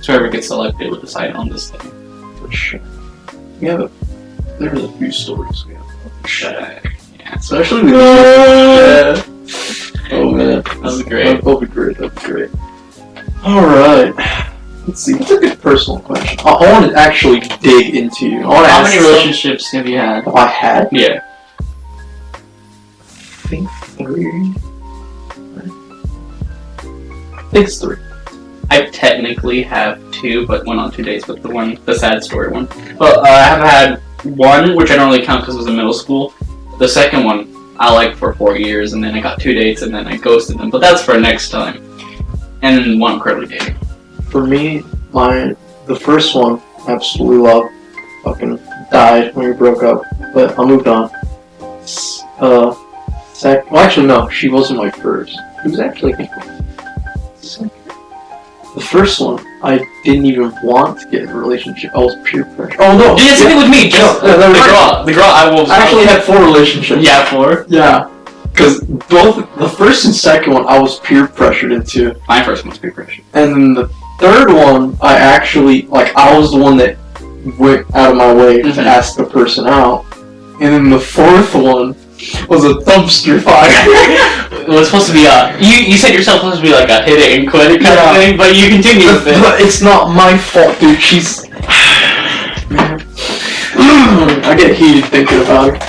S2: So whoever gets selected will decide on this thing.
S1: For sure. There's a few stories we have about the Shack.
S2: Yeah.
S1: Especially with Oh man.
S2: That was great.
S1: That'll be great. Alright. Let's see. What's a good personal question? I want to actually dig into you.
S2: How many relationships have you had?
S1: Have I had?
S2: Yeah.
S1: I think 3. I think it's 3.
S2: I technically have 2, but went on 2 dates with the sad story one. But I have had 1, which I don't really count because it was in middle school. The second one, I liked for 4 years, and then I got 2 dates, and then I ghosted them. But that's for next time. And then 1 currently dating.
S1: For me, the first one, absolutely loved. Fucking died when we broke up, but I moved on. Well, actually, no, she wasn't my first. It was actually second. The first one, I didn't even want to get in a relationship. I was peer pressure. Oh no!
S2: You did something with me. Just the girl. I
S1: actually had 4 relationships.
S2: Yeah, 4.
S1: Yeah, because both the first and second one I was peer pressured into.
S2: My first one was peer pressured.
S1: And then the third one, I actually I was the one that went out of my way to ask the person out. And then the fourth one was a dumpster fire.
S2: It was supposed to be you said yourself supposed to be like a hit it and quit it kind of thing, but you continued with it.
S1: But it's not my fault, dude. She's I get heated thinking about it.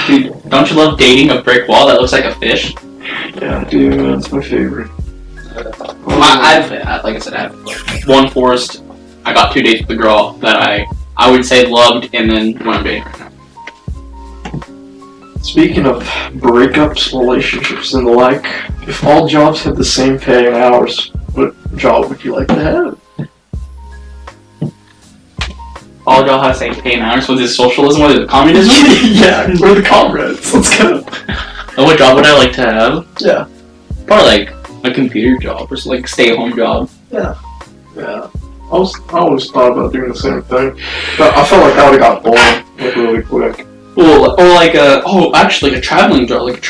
S2: Dude, don't you love dating a brick wall that looks like a fish?
S1: Yeah, dude, that's my favorite.
S2: Like I said, I have 1 forced. I got 2 dates with a girl that I would say loved, and then 1 I'm dating right now.
S1: Speaking of breakups, relationships, and the like, if all jobs had the same pay and hours, what job would you like to have?
S2: All y'all have the same pay and hours? Was it socialism? Was it communism?
S1: Yeah, we're the comrades. Let's go.
S2: Oh, what job would I like to have?
S1: Yeah.
S2: Probably like a computer job or like stay-at-home job.
S1: Yeah. I always thought about doing the same thing, but I felt like I would have got bored really quick.
S2: Or actually, a traveling job, like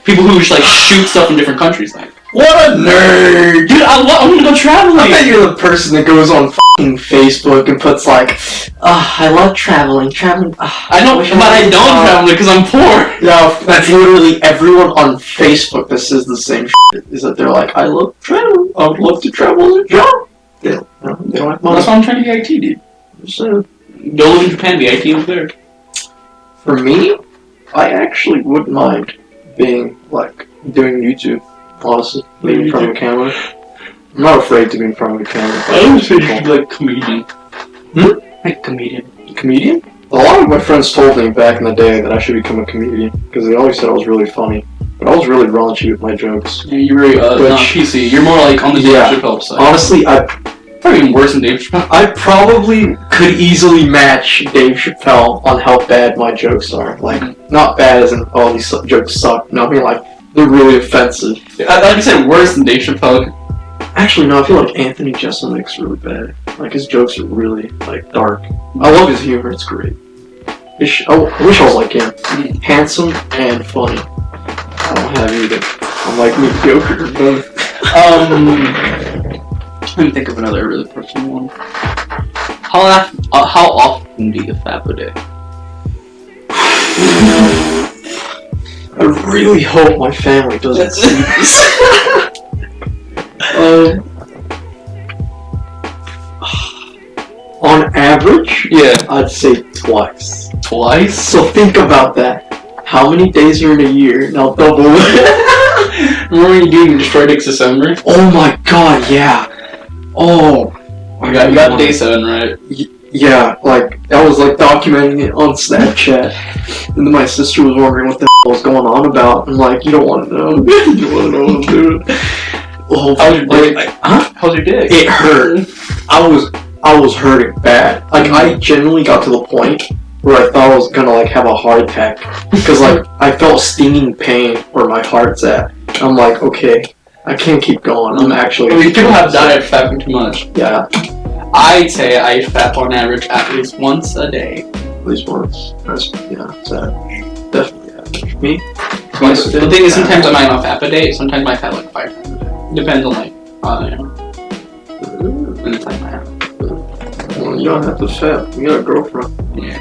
S2: people who just shoot stuff in different countries. Like,
S1: what a nerd,
S2: dude! I want to go traveling.
S1: I bet you're the person that goes on fucking Facebook and puts I love traveling. I
S2: know, but I don't travel because I'm poor.
S1: Yeah, that's literally everyone on Facebook that says the same shit. Is that they're like, I love traveling. I would love to travel as a job. They don't have money.
S2: That's why I'm trying to be IT, dude.
S1: So,
S2: go live in Japan, be IT over there.
S1: For me, I actually wouldn't mind being doing YouTube. Honestly, being in front of a camera. I'm not afraid to be in front of a camera.
S2: I always say you should be like comedian. Like comedian.
S1: Comedian? A lot of my friends told me back in the day that I should become a comedian because they always said I was really funny. But I was really raunchy with my jokes.
S2: Yeah, you're really not PC. You're more like on the Dave Chappelle side.
S1: Honestly,
S2: probably even worse than Dave Chappelle.
S1: I probably could easily match Dave Chappelle on how bad my jokes are. Not bad as in, oh, these jokes suck. No, I mean, they're really offensive.
S2: Like I said, worse than Dave Chappelle.
S1: Actually, no, I feel like Anthony Jeselnik's really bad. His jokes are really, dark. I love his humor, it's great. I wish I was like him. Handsome and funny. I don't have either. I'm mediocre or both.
S2: Let me think of another really personal one. How often do you fap a day?
S1: I really hope my family doesn't see this. On average, I'd say twice.
S2: Twice?
S1: So think about that. How many days are in a year? Now double it.
S2: Remember when you gave me Destroyed X December?
S1: Oh my god, yeah. Oh.
S2: You got day 7, right?
S1: Yeah, I was documenting it on Snapchat. And then my sister was wondering what the hell was going on about. I'm like, you don't want to know. You want to know what I'm doing. Oh,
S2: how's your dick? How's your dick?
S1: It hurt. I was hurting bad. I genuinely got to the point where I thought I was gonna like have a heart attack because like I felt stinging pain where my heart's at. I'm like, okay, I can't keep going. I'm actually.
S2: I mean, people have died fapping too much.
S1: Yeah.
S2: I'd say I fap on average at least once a day.
S1: At least once. That's sad. Definitely average. Me?
S2: The thing is, sometimes I might not fap a day. Sometimes I fap like 5 times a day. Depends on like how I am. And the time I have.
S1: Well, you don't have to fap. You got a girlfriend.
S2: Yeah.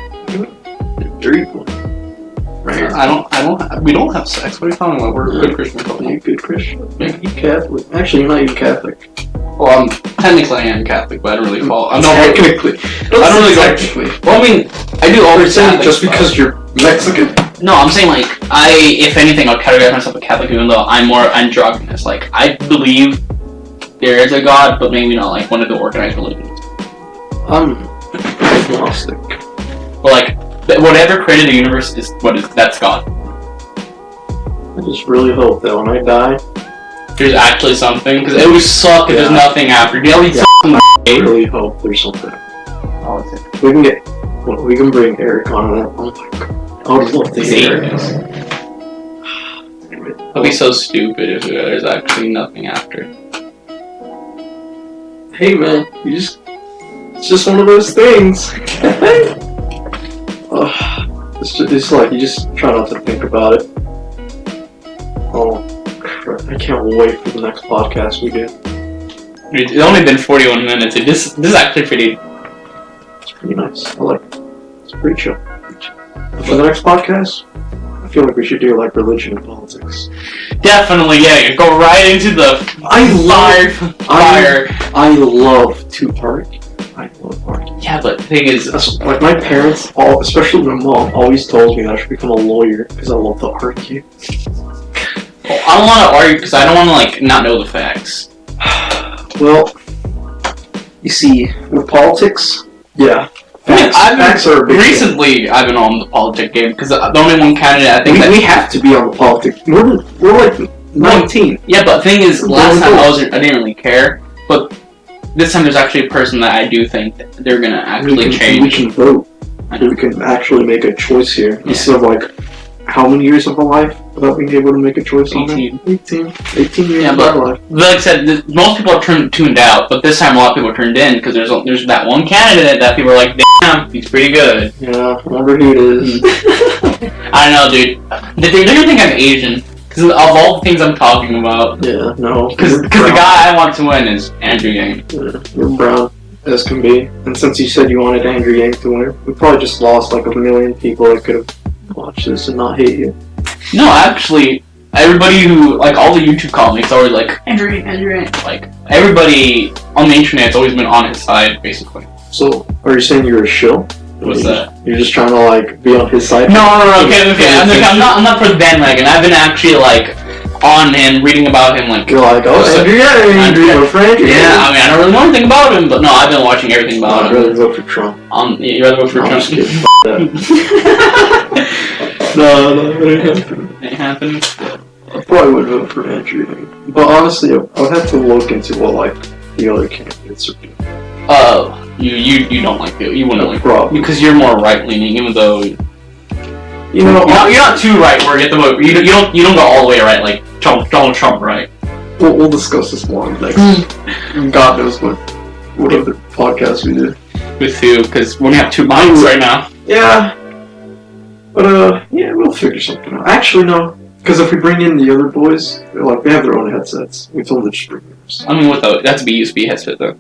S1: Dirty one. Right.
S2: We don't have sex. What are you talking about? We're a good Christian couple.
S1: You're a good Christian. You're Catholic. Actually, you're not even Catholic.
S2: Well, technically I am Catholic, but I don't really fall. I'm not
S1: technically.
S2: I don't really technically. Well, I mean, I do all the Catholic
S1: just because you're Mexican.
S2: No, I'm saying like if anything, I'll categorize myself a Catholic, even though I'm more androgynous. Like I believe there is a God, but maybe not like one of the organized religions.
S1: I'm agnostic.
S2: But like whatever created the universe is that's God.
S1: I just really hope that when I die,
S2: there's actually something, because it would suck if there's nothing after. I
S1: really hope there's something. We can bring Eric on that. Oh my god. I would love to hear it.
S2: That'd be so stupid if there's actually nothing after.
S1: Hey man, it's just one of those things. It's like you just try not to think about it. Oh, crap. I can't wait for the next podcast we do.
S2: It's only been 41 minutes. This is actually pretty...
S1: It's pretty nice. I like it. It's pretty chill. For the next podcast, I feel like we should do like religion and politics.
S2: Definitely, yeah. Go right into the fire.
S1: I love to argue. I love arguing.
S2: Yeah, but the thing is,
S1: like my parents, especially my mom, always told me that I should become a lawyer because I love to argue.
S2: Well, I don't want to argue because I don't want to like not know the facts.
S1: Well, you see, with politics, yeah.
S2: Recently, I've been on the politic game because the only one candidate I think
S1: we have to be on the politics. We're like 19.
S2: Yeah, but the thing is, last time I didn't really care, but this time there's actually a person that I do think that they're gonna actually change.
S1: We can vote. We can actually make a choice here instead of like how many years of a life without being able to make a choice
S2: 18.
S1: on it? 18 years of our life.
S2: Like I said, most people are tuned out, but this time a lot of people are turned in because there's that one candidate that people are like, damn, he's pretty good.
S1: Yeah, I wonder who it is.
S2: I don't know, dude. They're gonna think I'm Asian because of all the things I'm talking about.
S1: Yeah, no.
S2: Because the guy I want to win is Andrew Yang.
S1: Yeah, you're brown as can be. And since you said you wanted Andrew Yang to win, we probably just lost like 1 million people that could have watched this and not hate you.
S2: No, actually, everybody who, like, all the YouTube comments are always like, Andrew Yang. Like, everybody on the internet's always been on his side, basically.
S1: So, are you saying you're a shill?
S2: What's that?
S1: You're just trying to, like, be on his side?
S2: No, okay. I'm not for the bandwagon. I've been actually, like, on him, reading about him, like...
S1: You're like, oh, Andrew Yang, your friend.
S2: Yeah, I mean, I don't really know anything about him, but no, I've been watching everything about him.
S1: I'd rather vote for Trump.
S2: You'd rather vote for Trump?
S1: Just kidding. No, it
S2: ain't happening.
S1: I probably would vote for Andrew Yang. But honestly, I would have to look into what, like, the other candidates are doing.
S2: You don't like it. You wouldn't like
S1: it.
S2: Because you're more right-leaning, even though...
S1: You know,
S2: you're not too right where you get the vote. You don't go all the way right, like Donald Trump right.
S1: We'll discuss this more next. God knows what other podcast we did.
S2: With who? Because we only have 2 minds right now.
S1: Yeah. But yeah, we'll figure something out. Actually, no. Because if we bring in the other boys, they have their own headsets. We told them to just bring theirs.
S2: I mean, that's a USB headset though.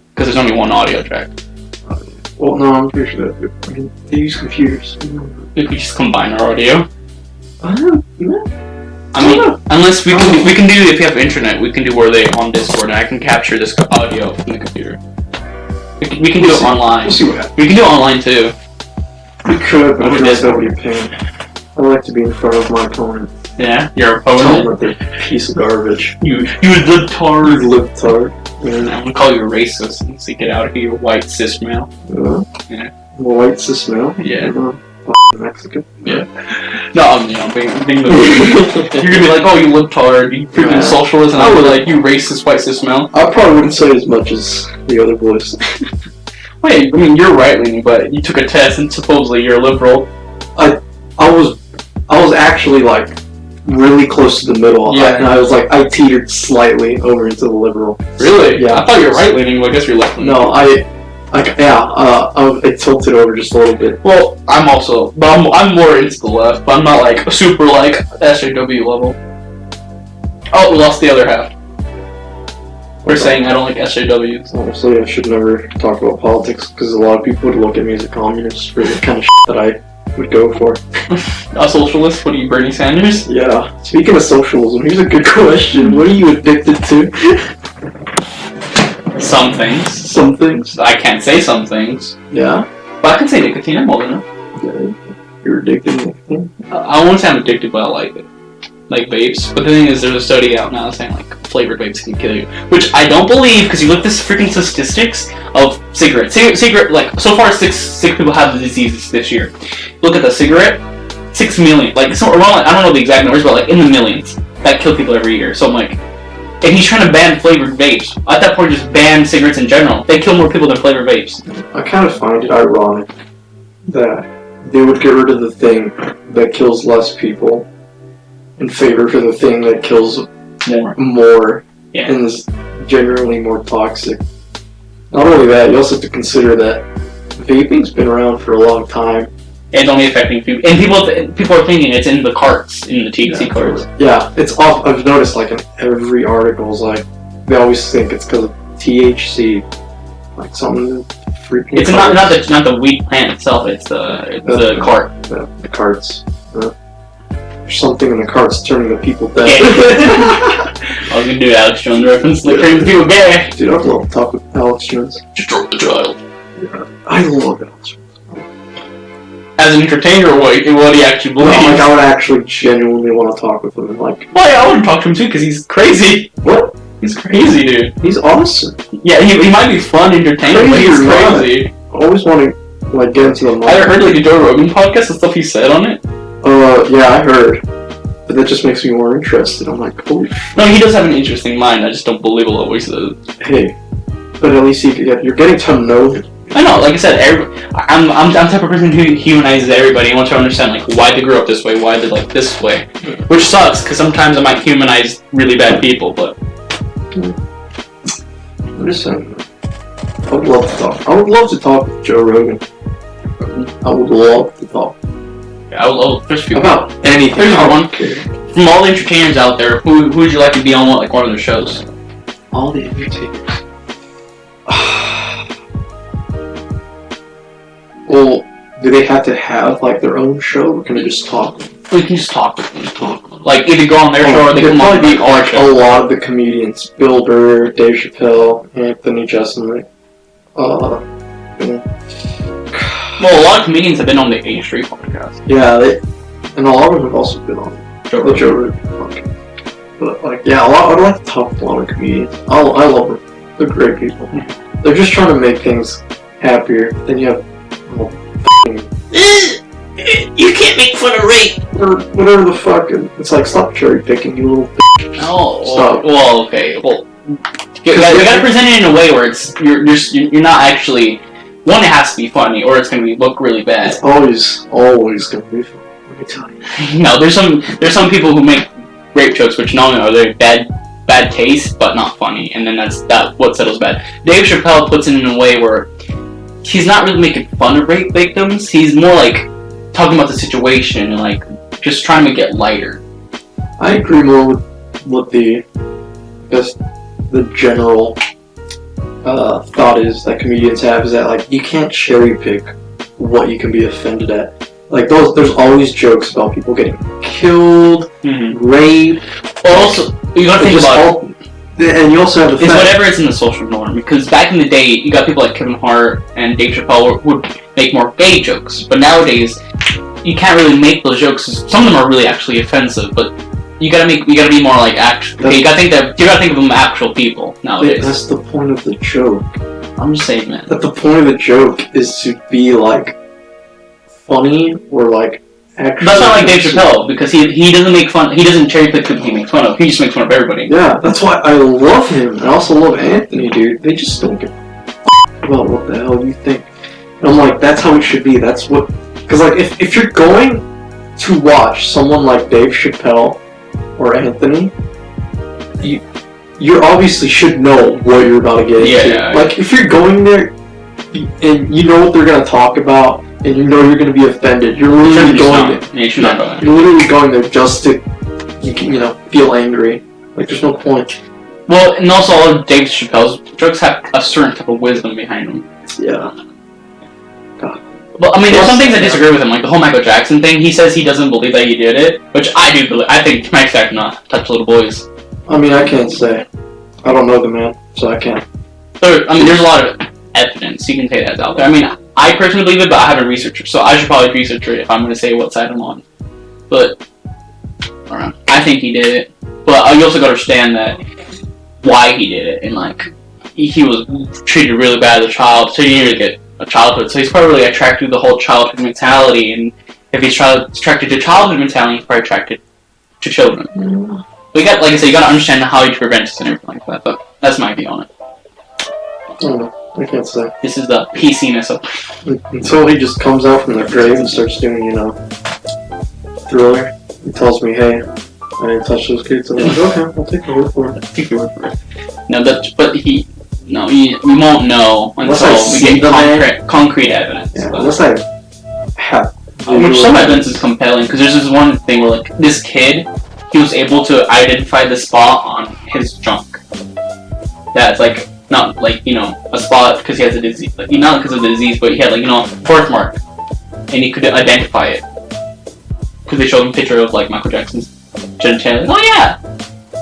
S2: Because there's only one audio track.
S1: Well, no, I'm pretty sure that they use computers.
S2: We could just combine our audio.
S1: Yeah.
S2: I mean, unless we can do if we have internet, we can do where they on Discord, and I can capture this audio from the computer. We can do it online.
S1: We'll see what happens.
S2: We can do it online too.
S1: We could, but I feel like that would be a pain. I like to be in front of my opponent.
S2: Yeah, your opponent.
S1: Tell them that they're a piece of garbage.
S2: You libtard.
S1: You libtard. Yeah.
S2: I'm gonna call you racist and say get out of here, white cis male. Yeah.
S1: White cis male?
S2: Yeah.
S1: Mexican?
S2: Yeah. No, I'm being the you're gonna be like, oh, you libtard, you freaking socialist, and I'll be like, you racist white cis male.
S1: I probably wouldn't say as much as the other boys.
S2: Wait, I mean, you're right-leaning, but you took a test and supposedly you're a liberal.
S1: I was actually like really close to the middle.
S2: Yeah.
S1: And I was like, I teetered slightly over into the liberal.
S2: Really?
S1: Yeah.
S2: I thought you were right-leaning, but I guess you're left-leaning.
S1: No, I tilted over just a little bit.
S2: Well, I'm more into the left, but I'm not like super like SJW level. Oh, we lost the other half. We're saying I don't like SJWs.
S1: Honestly, I should never talk about politics because a lot of people would look at me as a communist for the kind of that I would go for.
S2: A socialist? What are you, Bernie Sanders?
S1: Yeah. Speaking of socialism, here's a good question. What are you addicted to?
S2: Some things.
S1: Some things.
S2: I can't say some things.
S1: Yeah.
S2: But I can say nicotine. I'm old enough.
S1: Yeah. You're addicted to nicotine?
S2: I won't say I'm addicted, but I like it. Like vapes. But the thing is, there's a study out now saying like flavored vapes can kill you, which I don't believe because you look at this freaking statistics of cigarettes. Cigarette, like so far, six people have the disease this year. Look at the cigarette, 6 million. Like so around, I don't know the exact numbers, but like in the millions that kill people every year. So I'm like, and he's trying to ban flavored vapes. At that point, just ban cigarettes in general. They kill more people than flavored vapes.
S1: I kind of find it ironic that they would get rid of the thing that kills less people in favor for the thing that kills more
S2: yeah.
S1: and is generally more toxic. Not only that, you also have to consider that vaping's been around for a long time.
S2: It's only affecting people, and people are thinking it's in the carts, in the THC carts.
S1: Yeah, it's off. I've noticed like in every article, is like they always think it's because of THC, like something freaking.
S2: It's not the weed plant itself. It's the cart.
S1: The carts. There's something in the carts turning the people dead.
S2: I was gonna do Alex Jones reference, like turning the people gay.
S1: Dude, I love to talk with Alex Jones.
S2: Destroy the child.
S1: Yeah, I love Alex Jones.
S2: As an entertainer, what he actually believes.
S1: Like, I would actually genuinely want to talk with him. And like,
S2: well, yeah, I want to talk to him too because he's crazy.
S1: What?
S2: He's crazy, dude.
S1: He's awesome.
S2: Yeah, he might be fun, entertaining, but he's crazy.
S1: I always want to like get into the mind.
S2: I heard like the Joe Rogan podcast and stuff he said on it.
S1: Yeah, I heard. But that just makes me more interested. I'm like, holy.
S2: No, he does have an interesting mind. I just don't believe a lot of what he says.
S1: Hey, but at least you're getting to know him.
S2: I know, like I said, I'm the type of person who humanizes everybody and wants to understand like why they grew up this way, why they like this way, which sucks because sometimes I might humanize really bad people, but.
S1: I'm just saying. I would love to talk. I would love to talk with Joe Rogan. I would love to talk.
S2: Yeah, I would love. There's people
S1: about anything.
S2: There's one. From all the entertainers out there, who would you like to be on one of their shows?
S1: All the entertainers. Well, do they have to have like their own show, or can they just talk?
S2: We can just talk with them. Like either go on their show or they come on our show.
S1: A lot of the comedians: Bill Burr, Dave Chappelle, Anthony Jeselnik.
S2: Well, a lot of comedians have been on the A3 podcast.
S1: Yeah, and a lot of them have also been on the Joe Rogan podcast. But like, yeah, I'd like to talk to a lot of comedians. I love them. They're great people. They're just trying to make things happier. Then you have.
S2: You can't make fun of rape
S1: or whatever the fuck. It's like, stop cherry picking, you little bitch.
S2: Oh,
S1: stop.
S2: Well, okay. Well, you gotta present it in a way where you're not actually. One, it has to be funny, or it's gonna look really bad.
S1: It's always gonna be funny. Let me tell you.
S2: No, there's some people who make rape jokes, which not only are they bad taste, but not funny, and then that's what settles bad. Dave Chappelle puts it in a way where he's not really making fun of rape victims. He's more like talking about the situation and like just trying to make it lighter.
S1: I agree more with what the general thought is that comedians have, is that like you can't cherry pick what you can be offended at. Like there's always jokes about people getting killed, raped.
S2: Well, also you gotta think about it.
S1: And you also have the
S2: it's whatever is in the social norm, because back in the day you got people like Kevin Hart and Dave Chappelle would make more gay jokes, but nowadays you can't really make those jokes. Some of them are really actually offensive, but you gotta be more like actual. Okay, you gotta think of them actual people nowadays.
S1: That's the point of the joke.
S2: I'm just saying, man.
S1: That the point of the joke is to be like funny or like. Actually,
S2: that's not like Dave Chappelle, because he doesn't make fun. He doesn't cherry pick people he makes fun of. He just makes fun of everybody.
S1: Yeah, that's why I love him. I also love Anthony, dude. They just don't give. about what the hell you think. And I'm like, that's how it should be. That's what, because like if you're going to watch someone like Dave Chappelle or Anthony, you obviously should know what you're about to get into.
S2: Yeah.
S1: Like if you're going there and you know what they're gonna talk about and you know you're gonna be offended, you're literally going there. You're literally going there just to feel angry. Like there's no point.
S2: Well, and also all of Dave Chappelle's jokes have a certain type of wisdom behind them.
S1: Yeah.
S2: Well, I mean, there's some things I disagree with him, like the whole Michael Jackson thing. He says he doesn't believe that he did it, which I do believe. I think Michael Jackson not touch little boys.
S1: I mean, I can't say. I don't know the man, so I can't.
S2: There's a lot of evidence. You can say that's out there. I mean, I personally believe it, but I haven't researched it, so I should probably research it if I'm going to say what side I'm on. But I think he did it. But you also got to understand that why he did it, and like he was treated really bad as a child, so he needed to get a childhood. So he's probably really attracted to the whole childhood mentality, and if he's attracted to childhood mentality, he's probably attracted to children. But you got, like I said, you got to understand how you prevent this and everything like that. But that's my view on it.
S1: I don't know. I can't say.
S2: This is the PCness of
S1: until he just comes out from the grave and starts doing, Thriller. He tells me, hey, I didn't touch those kids. I'm like, okay, I'll take your word for it.
S2: Take your word for it. No, we won't know until we get concrete evidence.
S1: Yeah, unless I have.
S2: Which some evidence is compelling, because there's this one thing where, like, this kid, he was able to identify the spot on his junk. That's, like, not, like, a spot because he has a disease. Like, not because of the disease, but he had, like, a birthmark. And he could identify it. Because they showed him a picture of, like, Michael Jackson's genitalia. Oh, yeah!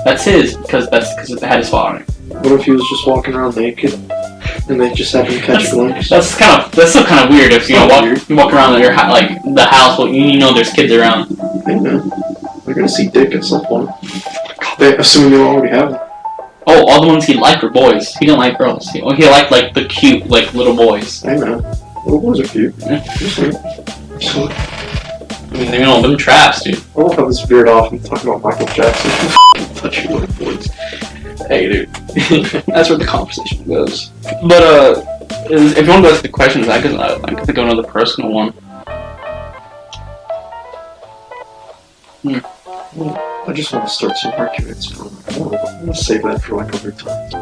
S2: That's his, because it had a spot on it.
S1: What if he was just walking around naked, and they just happened to catch a glimpse?
S2: That's still kind of weird if you walk around your the house, but you know there's kids around.
S1: Hey man, they're gonna see dick at some point. They assume you already have it.
S2: Oh, all the ones he liked were boys. He didn't like girls. He liked like the cute little boys.
S1: Hey man, little boys are cute.
S2: Yeah. I mean, them traps, dude.
S1: I love how this veered off and talking about Michael Jackson. Touchy little boys.
S2: Hey, dude. That's where the conversation goes. But, if you want to go to the questions, I can think of another personal one.
S1: I just want to start some arguments for I'm going to save that for like other times.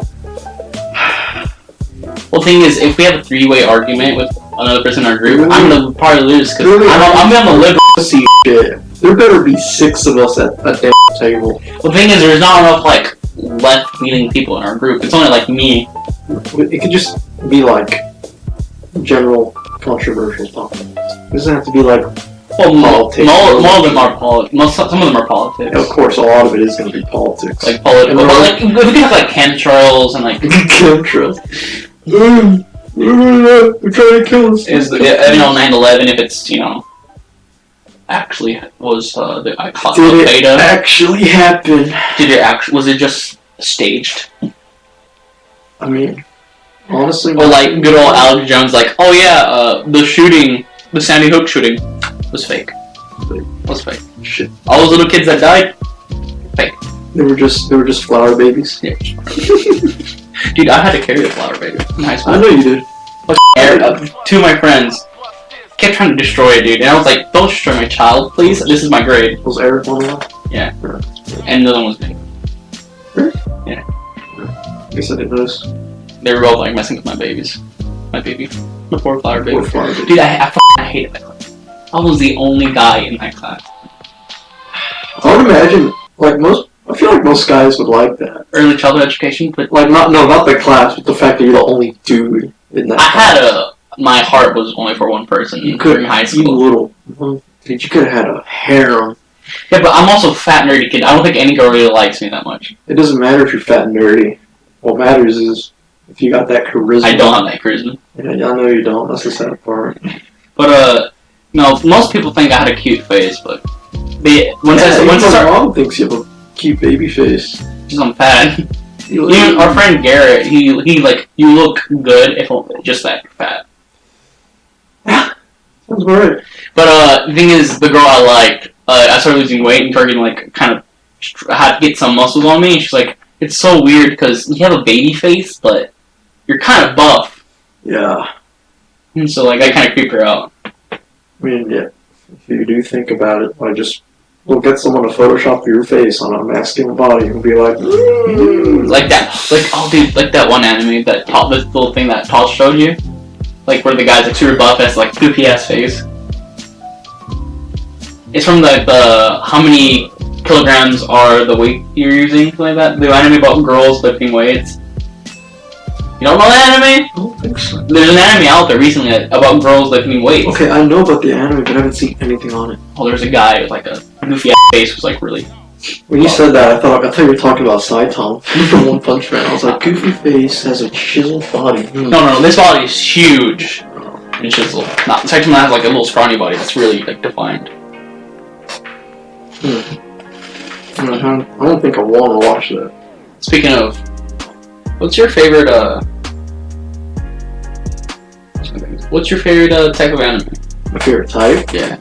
S2: Well, the thing is, if we have a three-way argument with another person in our group, I'm going to probably lose, because I'm going to live
S1: see shit. There better be 6 of us at a damn table.
S2: Well, the thing is, there's not enough, like, left-leaning people in our group. It's only, like, me.
S1: It could just be, like, general controversial topics. It doesn't have to be, like, politics.
S2: More of them are politics. Some of them are politics.
S1: Of course, a lot of it is going to be politics.
S2: Like, political. But, like, if we could have, like, chemtrails and, like...
S1: chemtrails. They're trying to kill us.
S2: 9/11, if it's, actually was the
S1: Did
S2: beta.
S1: It actually happen?
S2: Was it just staged?
S1: I mean, honestly,
S2: or like good old Alex Jones, like, oh yeah, the Sandy Hook shooting was fake. Was fake.
S1: Shit.
S2: All those little kids that died, fake.
S1: They were just flower babies.
S2: Yeah. Dude, I had to carry a flower baby in high school.
S1: I know you did.
S2: Two of my friends kept trying to destroy it, dude. And I was like, don't destroy my child, please. This is my grade.
S1: Was Eric one of them?
S2: Yeah. And the other one was me.
S1: Really?
S2: Yeah.
S1: I guess I didn't notice.
S2: They were both like messing with my babies. My baby. The poor flower baby.
S1: Baby.
S2: Dude, I hated that class. I was the only guy in that class.
S1: I would imagine, I feel like most guys would like that.
S2: Early childhood education, but...
S1: not the class, but the fact that you're the only dude in that class.
S2: My heart was only for one person during high school.
S1: You little... Dude, you could have had a harem.
S2: Yeah, but I'm also a fat, nerdy kid. I don't think any girl really likes me that much.
S1: It doesn't matter if you're fat and nerdy. What matters is if you got that charisma.
S2: I don't have that charisma.
S1: Yeah, I know you don't. That's the sad part.
S2: But, no, most people think I had a cute face, but... Once
S1: my mom thinks you have a cute baby face.
S2: Because I'm fat. Even our friend Garrett, he you look good if just that you're fat.
S1: Sounds alright.
S2: But, the thing is, the girl I liked, I started losing weight and started getting, I had to get some muscles on me. And she's like, it's so weird because you have a baby face, but you're kind of buff.
S1: Yeah.
S2: So like I kind of creep her out.
S1: I mean, yeah. If you do think about it, we'll get someone to Photoshop your face on a masculine body and be like,
S2: like that. Like dude, like that one anime that this little thing that Tosh showed you, like where the guy's like super buff has like goofy ass face. It's from the how many kilograms are the weight you're using, something like that. The anime about girls lifting weights. You don't know that anime?
S1: I don't think so.
S2: There's an anime out there recently about girls lifting weights.
S1: Okay, I know about the anime, but I haven't seen anything on it.
S2: Oh, there's a guy with like a goofy ass face who's like really.
S1: When you said that, I thought you were talking about Saitama from One Punch Man. I was like, goofy face has a chiseled body.
S2: No, this body is huge and chiseled. Not Saitama has like a little scrawny body that's really like defined.
S1: I don't think I want to watch that.
S2: Speaking of, what's your favorite type of anime?
S1: My favorite type?
S2: Yeah.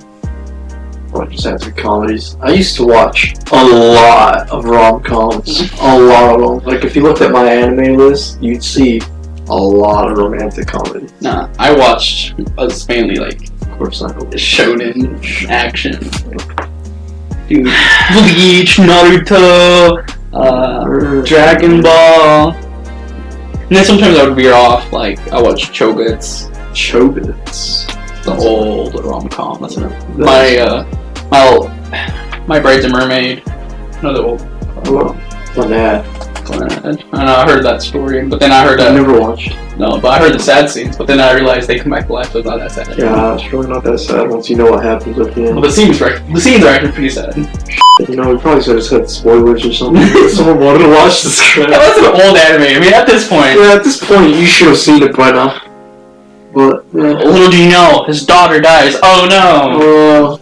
S1: I just answer comedies. I used to watch a lot of rom-coms. A lot of them. Like, if you looked at my anime list, you'd see a lot of romantic comedies.
S2: Nah, I watched mainly like,
S1: of course I know.
S2: shonen action. Dude, Bleach, Naruto, Dragon Ball. And then sometimes I would veer off, like I watch Chobits. The old rom-com. That's enough. My Bride's a Mermaid. Another old.
S1: Clannad.
S2: I heard that story, but then I heard
S1: I never watched.
S2: No, but I heard the sad scenes, but then I realized they come back to life, so it's not that sad.
S1: Yeah, it's really not that sad once you know what happens at the end.
S2: Well, the scenes are actually pretty sad.
S1: You know, we probably should have said spoilers or something. Someone wanted to watch this crap.
S2: That's an old anime. I mean, at this point.
S1: Yeah, at this point, you should have seen it by now. But, yeah.
S2: Little do you know, his daughter dies. Oh
S1: no!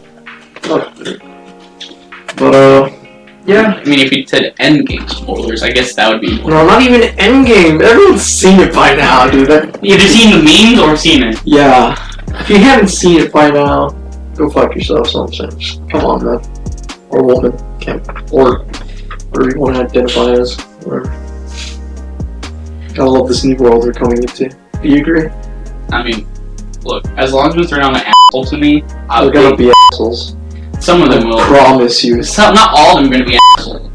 S1: Yeah.
S2: I mean, if you said Endgame spoilers, I guess that would be.
S1: No, not even Endgame. Everyone's seen it by now, dude.
S2: Either seen the memes or seen it.
S1: Yeah. If you haven't seen it by now, go fuck yourself, so I'm saying. Just come on, man. Or woman. Or whatever you want to identify as. Whatever. I love this new world we're coming into. Do you agree?
S2: I mean, look, as long as they're not an asshole to me,
S1: They're gonna be assholes.
S2: Some of them will.
S1: I promise you.
S2: Not all of them are gonna be assholes.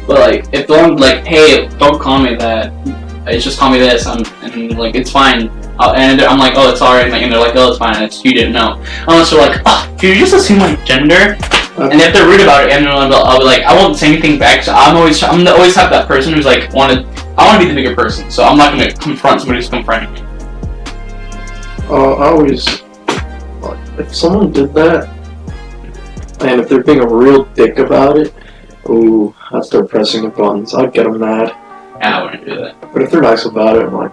S2: But like, if they're like, hey, don't call me that. It's just call me this. And like, it's fine. And I'm like, oh, it's alright. And they're like, oh, it's fine. It's you didn't know. Unless they're like, oh, if you just assume my gender, and if they're rude about it, and I'll be like, I won't say anything back. So I'm always have that person who's like, I want to be the bigger person. So I'm not gonna confront somebody who's confronting me.
S1: If someone did that, and if they're being a real dick about it, ooh, I'd start pressing the buttons. I'd get them mad.
S2: Yeah, I wouldn't do that.
S1: But if they're nice about it, I'm like,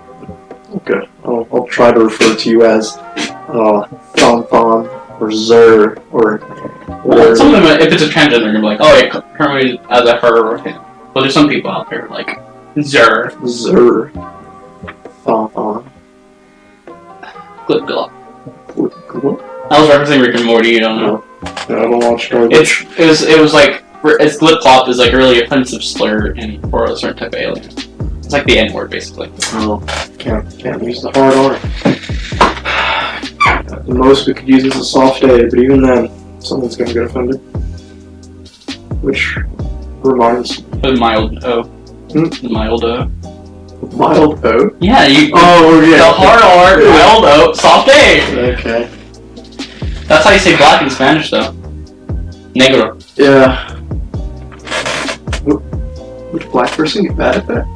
S1: okay, I'll try to refer to you as Thon or Zer or whatever.
S2: Some of them, if it's a transgender, they're gonna be like, oh, yeah, currently as a her or him. But there's some people out there like Zer.
S1: Thon.
S2: Glip glop.
S1: What?
S2: I was referencing Rick and Morty. You don't know.
S1: Yeah, I don't watch garbage.
S2: It was like it's glip glop is like a really offensive slur for a certain type of alien. It's like the N word basically.
S1: Oh, can't use the hard R. At the most we could use is a soft A, but even then, someone's gonna get offended. Which reminds me.
S2: The mild O. The mild O.
S1: Mild O?
S2: Yeah,
S1: Oh, yeah.
S2: The hard R, mild O, soft A.
S1: Okay.
S2: That's how you say black in Spanish, though. Negro.
S1: Yeah. Would a black person get mad at that?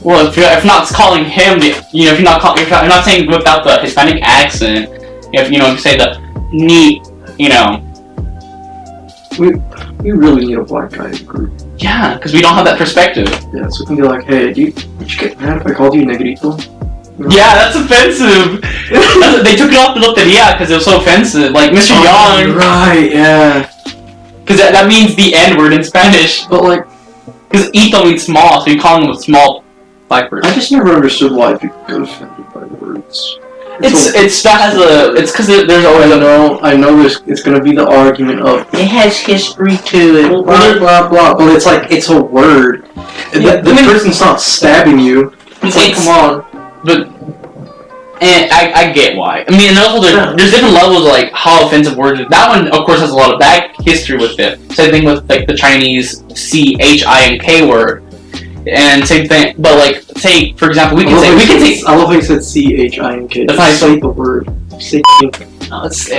S2: Well, if not calling him, if you're not saying without the Hispanic accent, if you say the neat,
S1: We really need a black guy in the group.
S2: Yeah, because we don't have that perspective.
S1: Yeah, so we can be like, hey, would you get mad if I called you Negrito?
S2: Yeah, that's offensive. They took it off the loteria because it was so offensive. Like Mr. Young.
S1: Right, yeah.
S2: Because that means the N word in Spanish.
S1: But like,
S2: because ito means small, so you call them a small black person.
S1: I just never understood why people get offended by words.
S2: It's because there's always
S1: I know it's gonna be the argument of it has history to it, blah blah blah. But it's like it's a word. The person's not stabbing you. It's like, come on.
S2: But And I get why. I mean, and also there's different levels of like how offensive words. That one, of course, has a lot of back history with it. Same thing with like the Chinese CHINK word, and same thing. But like, say for example, we can say.
S1: I love how you said CHINK. That's how you say the word.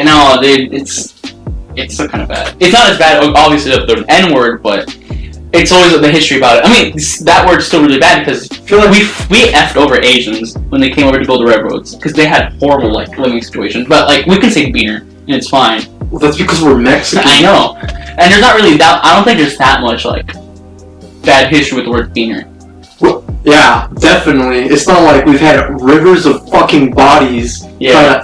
S2: No, dude, it's so kind of bad. It's not as bad, obviously, of the N word, but. It's always the history about it. I mean, that word's still really bad because I feel like we effed over Asians when they came over to build the railroads because they had horrible like living situations. But like we can say beaner and it's fine.
S1: Well, that's because we're Mexican.
S2: I know, and there's not really that. I don't think there's that much like bad history with the word beaner.
S1: Well, yeah, definitely. It's not like we've had rivers of fucking bodies.
S2: Yeah.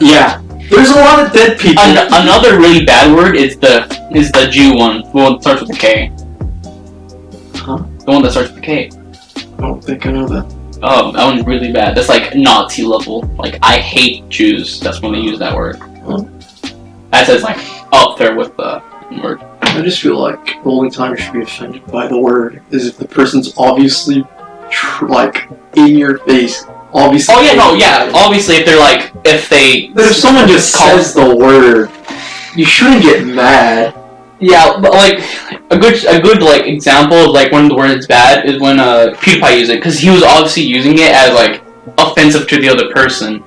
S1: There's a lot of dead people.
S2: Another really bad word is the Jew one. The one that starts with a K.
S1: Huh?
S2: The one that starts with a K.
S1: I don't think I know that.
S2: Oh, that one's really bad. That's like Nazi level. Like, I hate Jews. That's when they use that word.
S1: Huh?
S2: That says like up there with the word.
S1: I just feel like the only time you should be offended by the word is if the person's obviously like in your face. Obviously.
S2: Oh yeah, no, yeah. Obviously, if they're like, But
S1: if someone just says the word, you shouldn't get mad.
S2: Yeah, but like a good like example of like when the word's bad is when PewDiePie used it because he was obviously using it as like offensive to the other person.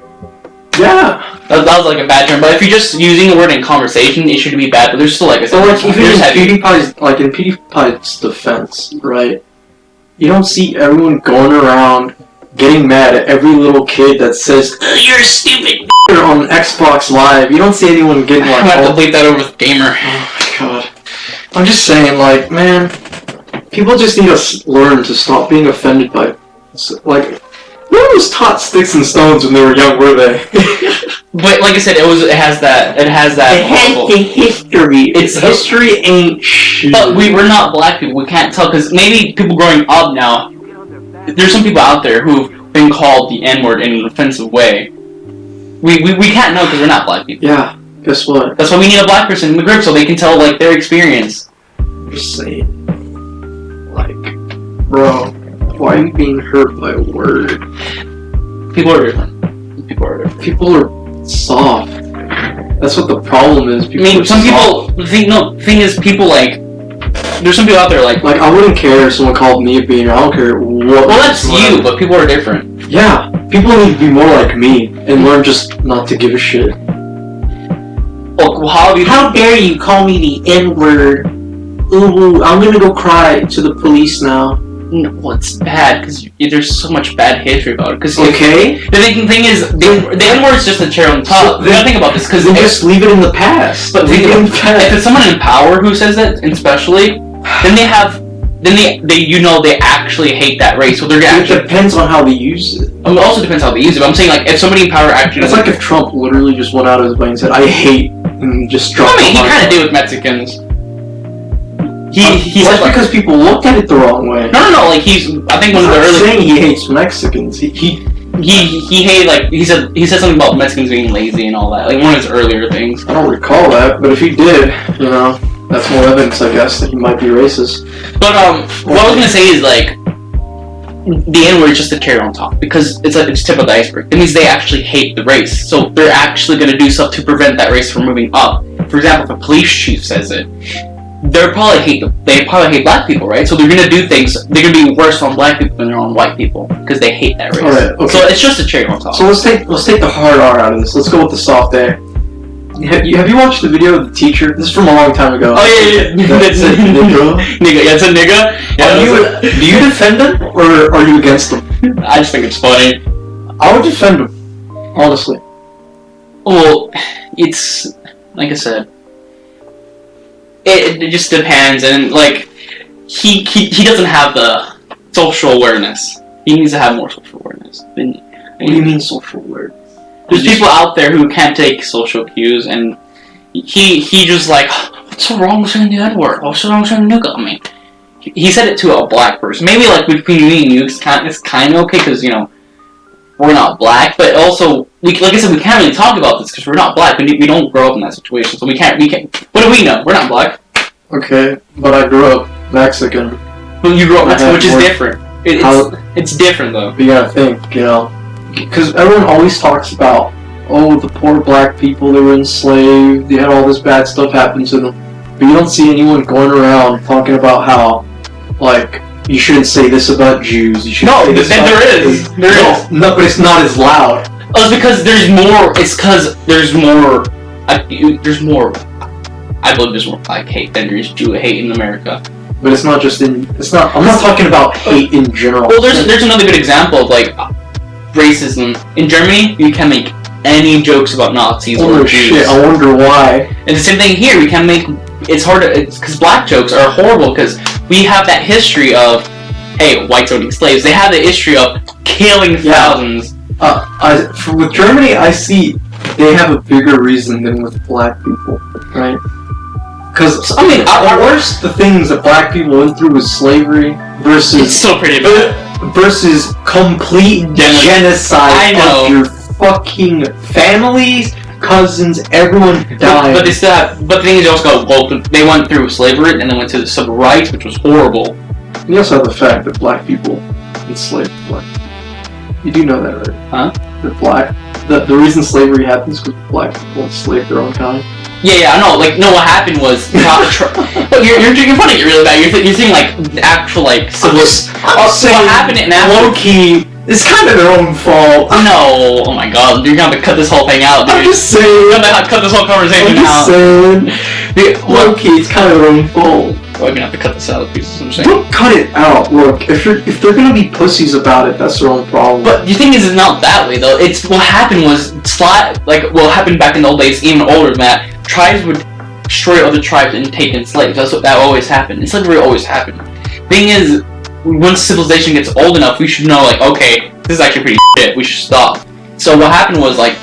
S1: Yeah,
S2: that was like a bad term. But if you're just using the word in conversation, it should be bad. But there's still like
S1: so like even in PewDiePie's defense, right? You don't see everyone going around getting mad at every little kid that says "You're stupid" on Xbox Live. You don't see anyone getting like.
S2: I have to bleep that over with gamer.
S1: God. I'm just saying, like, man, people just need to learn to stop being offended by, like, no one was taught sticks and stones when they were young, were they?
S2: But like I said, it has that. It has the
S1: history. History ain't shit.
S2: But we're not black people. We can't tell because maybe people growing up now. There's some people out there who've been called the N-word in an offensive way. We can't know because we're not black people.
S1: Yeah. Guess what?
S2: That's why we need a black person in the group so they can tell like their experience.
S1: I'm just saying, like, bro, why are you being hurt by a word?
S2: People are different.
S1: People are soft. That's what the problem is. People
S2: the thing is, people like. There's some people out there like
S1: I wouldn't care if someone called me a beaner. I don't care what.
S2: Well, that's you, but people are different.
S1: Yeah, people need to be more like me and learn just not to give a shit.
S2: Well, how
S1: dare you call me the N-word? Ooh, I'm gonna go cry to the police now.
S2: No, well, it's bad because there's so much bad history about it. Cause
S1: okay.
S2: The thing is, the N-word is just a cherry on top. You gotta think about this because
S1: just leave it in the past.
S2: But think about if it's someone in power who says that, and especially, then they actually hate that race. So they're gonna.
S1: It depends on how they use it.
S2: It also depends how they use it. But I'm saying like if somebody in power actually.
S1: It's like if Trump literally just went out of his way and said, "I hate," and just dropped.
S2: I mean, he kind of did with Mexicans. He
S1: said because people looked at it the wrong way.
S2: No. Like I think one of the early.
S1: Saying he hates Mexicans. He
S2: hated like he said something about Mexicans being lazy and all that. Like one of his earlier things.
S1: I don't recall that, but if he did, that's more evidence, I guess, that he might be racist.
S2: But what I was gonna say is like the N-word is just the cherry on top because it's like it's tip of the iceberg. It means they actually hate the race, so they're actually gonna do stuff to prevent that race from moving up. For example, if a police chief says it. They probably hate black people, right? So they're gonna do things. They're gonna be worse on black people than they're on white people because they hate that race.
S1: All right, okay.
S2: So it's just a cherry on top.
S1: So let's take the hard R out of this. Let's go with the soft A. Have you watched the video of the teacher? This is from a long time ago.
S2: Oh yeah.
S1: That's a nigga.
S2: Nigga, yeah, it's a nigga. Yeah,
S1: do you defend him or are you against him?
S2: I just think it's funny.
S1: I would defend him, honestly.
S2: Well, it's like I said. It just depends, and like he doesn't have the social awareness. He needs to have more social awareness.
S1: What do you mean social awareness?
S2: There's people out there who can't take social cues, and he just like, what's so wrong with saying the N-word? What's so wrong with saying nigga? I mean, he said it to a black person. Maybe like between me and you, it's kind of okay because we're not black, but also like I said, we can't really talk about this because we're not black. We don't grow up in that situation, so we can't. What do we know? We're not black.
S1: Okay, but I grew up Mexican.
S2: Well, you grew up Mexican, which is different. It's different though.
S1: But you gotta think, because everyone always talks about, oh, the poor black people, they were enslaved, they had all this bad stuff happen to them. But you don't see anyone going around talking about how, like, you shouldn't say this about Jews. You shouldn't say this about
S2: there is.
S1: No, but it's not as loud.
S2: Oh, it's because there's more. It's because there's more. There's more. I believe there's more black hate than there's Jew hate in America.
S1: But it's not just in. It's not. I'm not talking about hate in general.
S2: Well, there's another good example of like racism in Germany. You can't make any jokes about Nazis or Jews.
S1: Shit! I wonder why.
S2: And the same thing here. We can't make. It's hard because black jokes are horrible because we have that history of, hey, whites owning slaves. They have the history of killing thousands.
S1: With Germany, I see they have a bigger reason than with black people, right? Because I mean, the things that black people went through was slavery versus
S2: it's still pretty bad.
S1: Versus complete genocide of your fucking families, cousins, everyone died.
S2: But they still have. But the thing is, they also got they went through slavery and then went to the civil rights, which was horrible.
S1: You also have the fact that black people enslaved black. You do know that, right?
S2: Huh?
S1: The reason slavery happens is because black people enslaved their own kind.
S2: Yeah, I know. Like, no, what happened was you're drinking funny. You're really bad. You're saying like the actual like civil. What happened in
S1: low key. It's kind of their own fault.
S2: No, oh my god, you're gonna have to cut this whole thing out, dude.
S1: I'm just saying.
S2: You're gonna have to cut this whole conversation out.
S1: I'm just saying. Low key, it's kind of their own fault.
S2: We're gonna have to cut this out, pieces. I'm saying.
S1: Don't cut it out. Look, if they're gonna be pussies about it, that's their own problem.
S2: But the thing is, it's not that way though. It's what happened was what happened back in the old days, even older than that. Tribes would destroy other tribes and take in slaves. That's what that always happened. And slavery always happened. Thing is, once civilization gets old enough, we should know, like, okay, this is actually pretty shit, we should stop. So what happened was, like,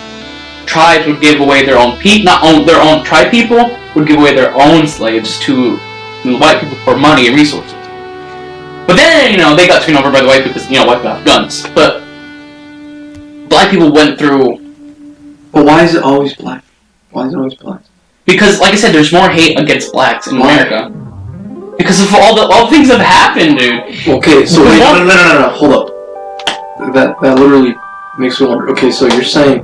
S2: tribes would give away their own their own tribe people would give away their own slaves to the white people for money and resources. But then, they got taken over by the white people because, white people have guns. But black people went through...
S1: But why is it always black? Why is it always black?
S2: Because, like I said, there's more hate against blacks in America. Because of all the things that have happened, dude.
S1: Okay, so wait, no, hold up. That literally makes me wonder. Okay, so you're saying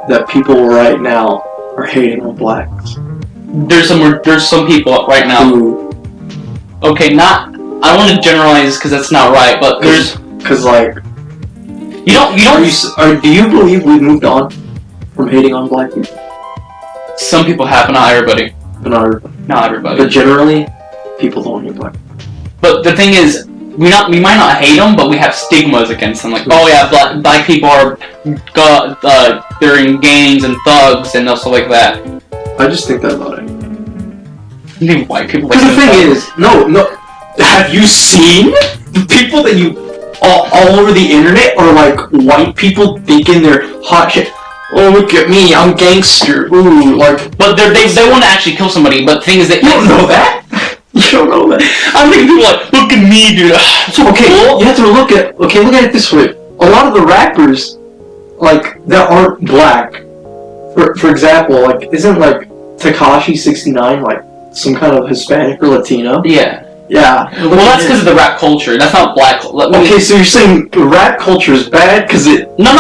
S1: that people right now are hating on blacks. There's
S2: some people right now.
S1: Ooh.
S2: Okay, I don't want to generalize because that's not right, but there's...
S1: Because, like...
S2: You don't...
S1: Do you believe we've moved on from hating on black people?
S2: Some people have, but not everybody. Not everybody.
S1: But generally, people don't hate black people.
S2: But the thing is, we might not hate them, but we have stigmas against them. Like, oh yeah, black people are they're in gangs and thugs and stuff like that.
S1: I just think that about it.
S2: You mean white people?
S1: Because the thing is, no. Have you seen the people that all over the internet are like white people thinking they're hot shit? Oh, look at me, I'm gangster. Ooh, like.
S2: But they want to actually kill somebody. But the thing is that
S1: you don't know that. You don't know that.
S2: I'm thinking people like, look at me, dude.
S1: So okay, you have to look at it this way. A lot of the rappers, like, that aren't black. For example, like, isn't like Tekashi 69 like some kind of Hispanic or Latino?
S2: Yeah.
S1: Yeah.
S2: Well, that's because of the rap culture. That's not black.
S1: Okay, so you're saying the rap culture is bad because it...
S2: No.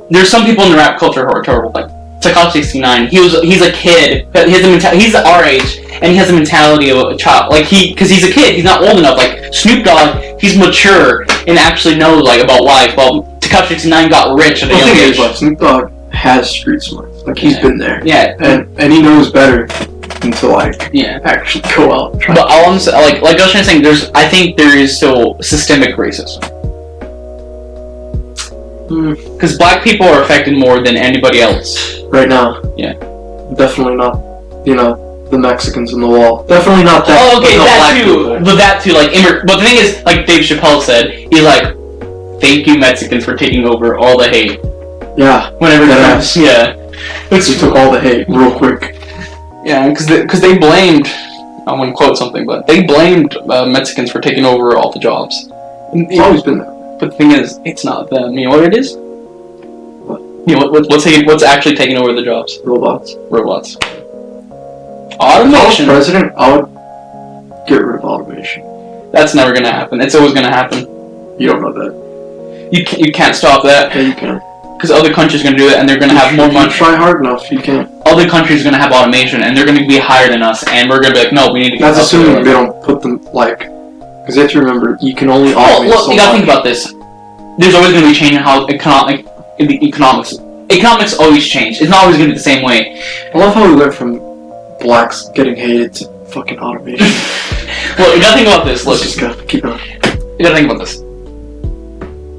S2: There's some people in the rap culture who are terrible. Like Tekashi 69. He's a kid. He's our age, and he has the mentality of a child. Like because he's a kid. He's not old enough. Like Snoop Dogg, he's mature and actually knows like about life. Well, Tekashi 69 got rich at a young age.
S1: But Snoop Dogg has street smarts. Like he's been there.
S2: Yeah.
S1: And he knows better than to actually go out.
S2: But all I'm saying, like I was trying to say, I think there is still systemic racism. Because black people are affected more than anybody else.
S1: Right now.
S2: Yeah.
S1: Definitely not, the Mexicans in the wall. Definitely not that.
S2: Oh, okay, that too. But that too, but the thing is, like Dave Chappelle said, he's like, thank you Mexicans for taking over all the hate.
S1: Yeah.
S2: Whenever it comes. Yeah.
S1: He took all the hate real quick.
S2: Yeah, because they blamed, I want to quote something, but they blamed Mexicans for taking over all the jobs.
S1: It's always been there.
S2: But the thing is, it's not them. You know what it is?
S1: What?
S2: What's actually taking over the jobs?
S1: Robots.
S2: Automation.
S1: If I was president, I would get rid of automation.
S2: That's never gonna happen. It's always gonna happen.
S1: You don't know that.
S2: You can't stop that.
S1: Yeah, you can.
S2: Because other countries are going to do it, and they're going to have more money.
S1: Try hard enough, you can.
S2: Other countries are going to have automation, and they're going to be higher than us, and we're going to be like, no, we need to get.
S1: That's assuming they don't put them like. Because you have to remember, you can only automate.
S2: Well, you got to think about this. There's always going to be change in how economics. Economics always change. It's not always going to be the same way.
S1: I love how we went from blacks getting hated to fucking automation.
S2: Well, you got to think about this. Look,
S1: just gotta keep going.
S2: You got to think about this.